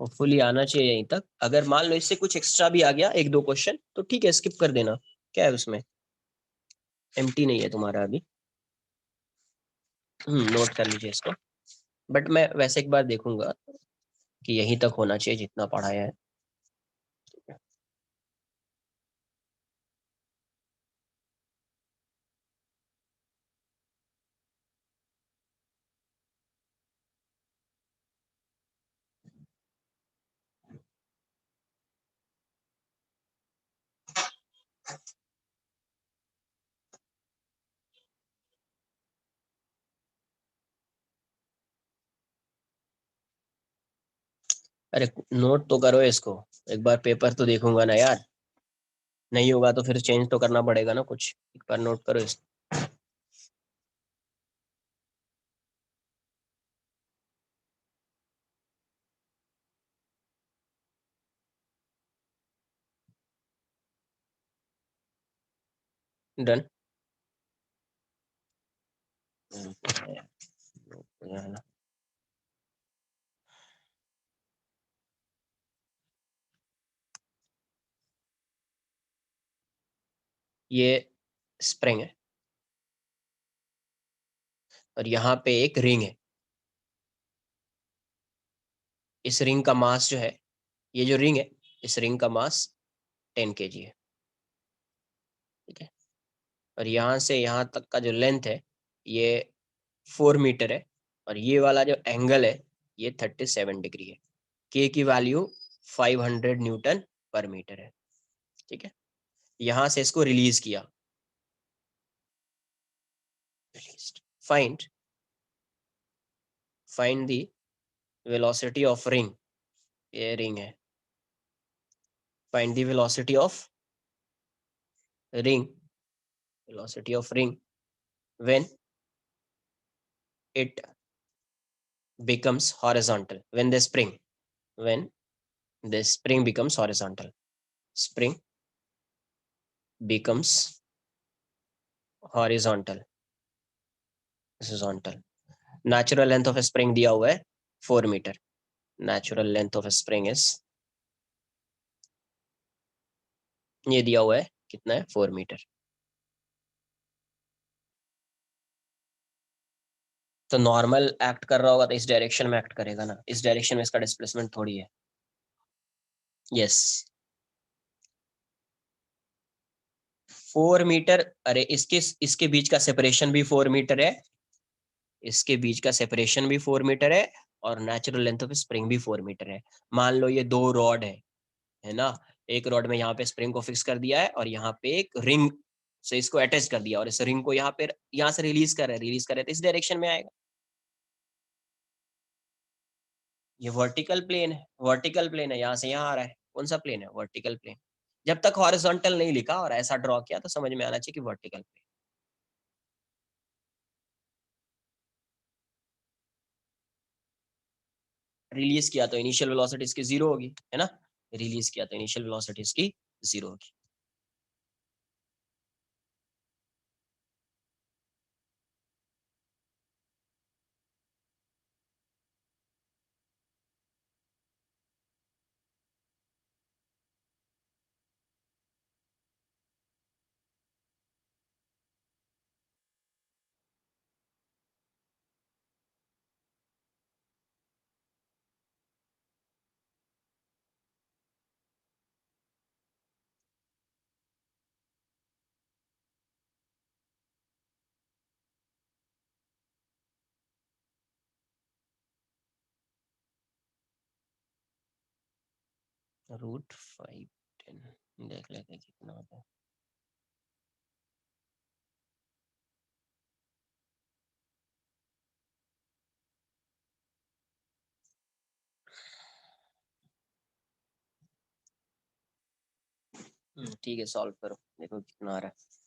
होपफुली आना चाहिए यहीं तक। अगर मान लो इससे कुछ एक्स्ट्रा भी आ गया, एक दो क्वेश्चन, तो ठीक है, स्किप कर देना, क्या है उसमें, एम्प्टी नहीं है तुम्हारा अभी। नोट कर लीजिए इसको। बट मैं वैसे एक बार देखूंगा कि यहीं तक होना चाहिए जितना पढ़ाया है। अरे नोट तो करो इसको, एक बार पेपर तो देखूंगा ना यार, नहीं होगा तो फिर चेंज तो करना पड़ेगा ना कुछ। एक बार नोट करो इसको। डन। ये स्प्रिंग है और यहाँ पे एक रिंग है। इस रिंग का मास जो है, ये जो रिंग है, इस रिंग का मास 10 kg है, ठीक है। और यहाँ से यहाँ तक का जो लेंथ है, ये 4 मीटर है। और ये वाला जो एंगल है, ये 37 डिग्री है। के की वैल्यू 500 Nm/मीटर है, ठीक है। यहाँ से इसको रिलीज किया, find find the velocity of ring, ये रिंग है, find the velocity of ring, velocity of ring when it becomes horizontal, when the spring, when the spring becomes horizontal, spring becomes horizontal, horizontal. Natural length of a spring दिया हुआ है 4 metre. Natural length of a spring is, ये दिया हुआ है कितना है 4 metre. तो नॉर्मल एक्ट कर रहा होगा तो इस डायरेक्शन में एक्ट करेगा ना, इस डायरेक्शन में इसका डिस्प्लेसमेंट थोड़ी है. Yes 4 metre. अरे इसके बीच का सेपरेशन भी 4 मीटर है, इसके बीच का सेपरेशन भी 4 मीटर है, और नेचुरल लेंथ ऑफ स्प्रिंग भी 4 मीटर है. मान लो ये दो रॉड है ना. एक रॉड में यहाँ पे स्प्रिंग को फिक्स कर दिया है और यहाँ पे एक रिंग से इसको अटैच कर दिया, और इस रिंग को यहाँ पे यहाँ से रिलीज कर रहे तो इस डायरेक्शन में आएगा. ये वर्टिकल प्लेन है, वर्टिकल प्लेन है, यहाँ से यहाँ आ रहा है. कौन सा प्लेन है? Vertical plane. जब तक हॉरिजॉन्टल नहीं लिखा और ऐसा ड्रॉ किया तो समझ में आना चाहिए कि वर्टिकल प्लेन. रिलीज किया तो इनिशियल वेलोसिटी इसकी 0 होगी, है ना. रिलीज किया तो इनिशियल वेलोसिटी इसकी 0 होगी. √510 देख लेते हैं कितना होता है. ठीक है, सॉल्व करो, देखो कितना आ रहा है.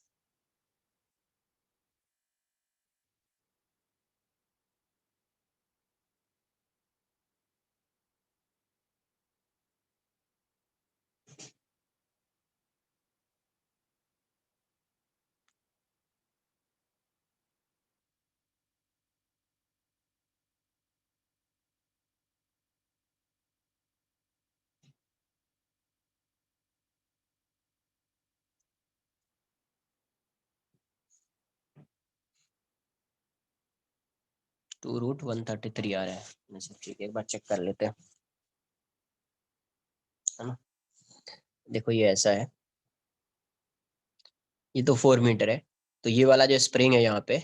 √133 आ रहा है. ठीक है, एक बार चेक कर लेते हैं, है ना. देखो ये ऐसा है, ये तो 4 मीटर है, तो ये वाला जो स्प्रिंग है यहाँ पे,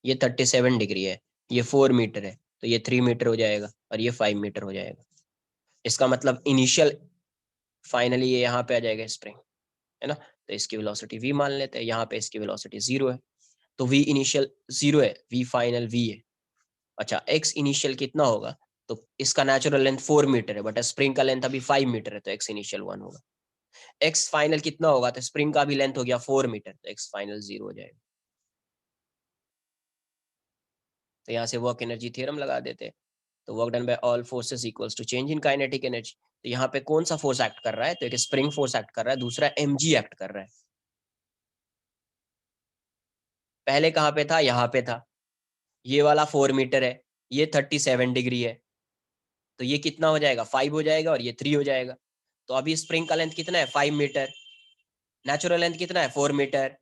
ये 37 डिग्री है, ये 4 मीटर है, तो ये 3 मीटर हो जाएगा और ये 5 मीटर हो जाएगा. इसका मतलब इनिशियल, फाइनली ये यहाँ पे आ जाएगा स्प्रिंग, है ना. तो इसकी वेलोसिटी v मान लेते हैं, यहाँ पे इसकी वेलोसिटी 0 है, तो v इनिशियल 0 है, v फाइनल v है. अच्छा, x इनिशियल कितना होगा? तो इसका नेचुरल लेंथ 4 मीटर है, बट स्प्रिंग का लेंथ अभी 5 मीटर है, तो x इनिशियल 1 होगा. x फाइनल कितना होगा? तो स्प्रिंग का भी लेंथ हो गया 4 मीटर, तो x फाइनल 0 हो जाएगा. तो यहाँ से वर्क एनर्जी थ्योरम लगा देते हैं. तो work done by all forces equals to change in kinetic energy. तो यहाँ पे कौन सा फोर्स एक्ट कर रहा है? तो एक स्प्रिंग फोर्स एक्ट कर रहा है, दूसरा mg एक्ट कर रहा है. पहले कहाँ पे था? यहाँ पे था. ये वाला 4 मीटर है, ये 37 डिग्री है, तो ये कितना हो जाएगा? 5 हो जाएगा, और ये 3 हो जाएगा. तो अभी स्प्रिंग का लेंथ कितना है? 5 मीटर. नेचुरल लेंथ कितना है? 4 मीटर.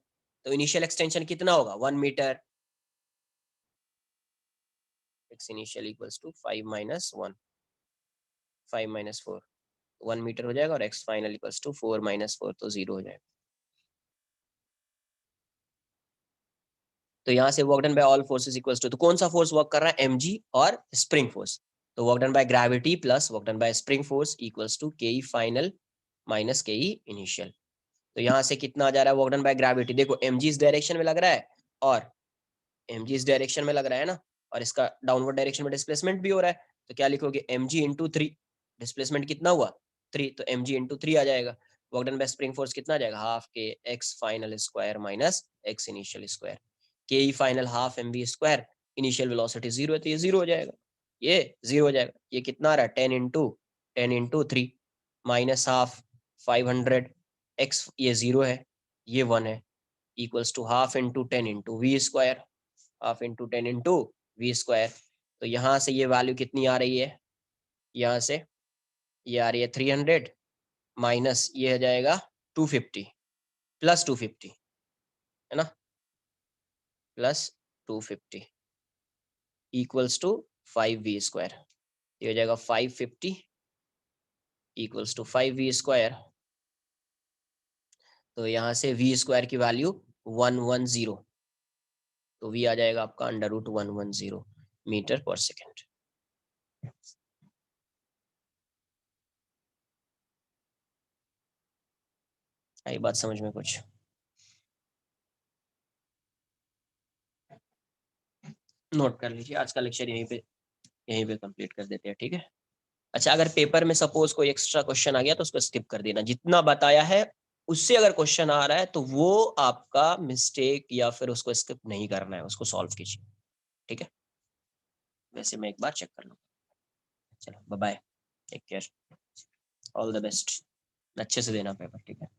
तो इनिशियल एक्सटेंशन कितना होगा? 1 metre. x initial equals to 5 minus 1, 5 minus 4, 1 metre हो जाएगा, और x final equals to 4 minus 4, तो 0 हो जाएगा. तो यहाँ से work done by all forces equals to, तो कौन सा फोर्स वर्क कर रहा है? mg और स्प्रिंग फोर्स. तो work done by gravity plus work done by spring force equals to ke final minus ke initial. तो यहाँ से कितना आ जा रहा है वर्क डन बाय ग्रेविटी? देखो mg इस डायरेक्शन में लग रहा है, और mg इस डायरेक्शन में लग रहा है ना, और इसका डाउनवर्ड डायरेक्शन में डिस्प्लेसमेंट भी हो रहा है. तो क्या लिखोगे? mg इंटू 3, डिस्प्लेसमेंट कितना हुआ? 3, तो mg इंटू 3 आ जाएगा। Work done by spring force कितना आ जाएगा, हाफ के X final square minus X initial square, K E final half M we square, initial velocity 0 है तो ये 0 हो जाएगा, ये 0 हो जाएगा। ये कितना आ रहा है 10 इंटू 3 माइनस हाफ 500 एक्स, ये 0 है ये 1 है, equals to half into 10 into V square, half into 10 into V square. तो यहाँ से ये वैल्यू कितनी आ रही है, यहाँ से ये आ रही है 300 माइनस ये हो जाएगा 250 प्लस 250 है ना, plus 250 equals to 5v square, ये हो जाएगा 550 इक्वल्स टू 5v स्क्वायर। तो यहाँ से v स्क्वायर की वैल्यू 110, तो v आ जाएगा आपका अंडर रूट 110 मीटर पर सेकेंड। आई बात समझ में कुछ? नोट कर लीजिए, आज का लेक्चर यहीं पे कंप्लीट कर देते हैं, ठीक है। अच्छा, अगर पेपर में सपोज कोई एक्स्ट्रा क्वेश्चन आ गया तो उसको स्किप कर देना, जितना बताया है उससे अगर क्वेश्चन आ रहा है तो वो आपका मिस्टेक या फिर उसको स्किप नहीं करना है, उसको सॉल्व कीजिए, ठीक है। वैसे मैं एक बार चेक कर लूँ। चलो bye bye, take care, all the best, अच्छे से देना पेपर, ठीक है।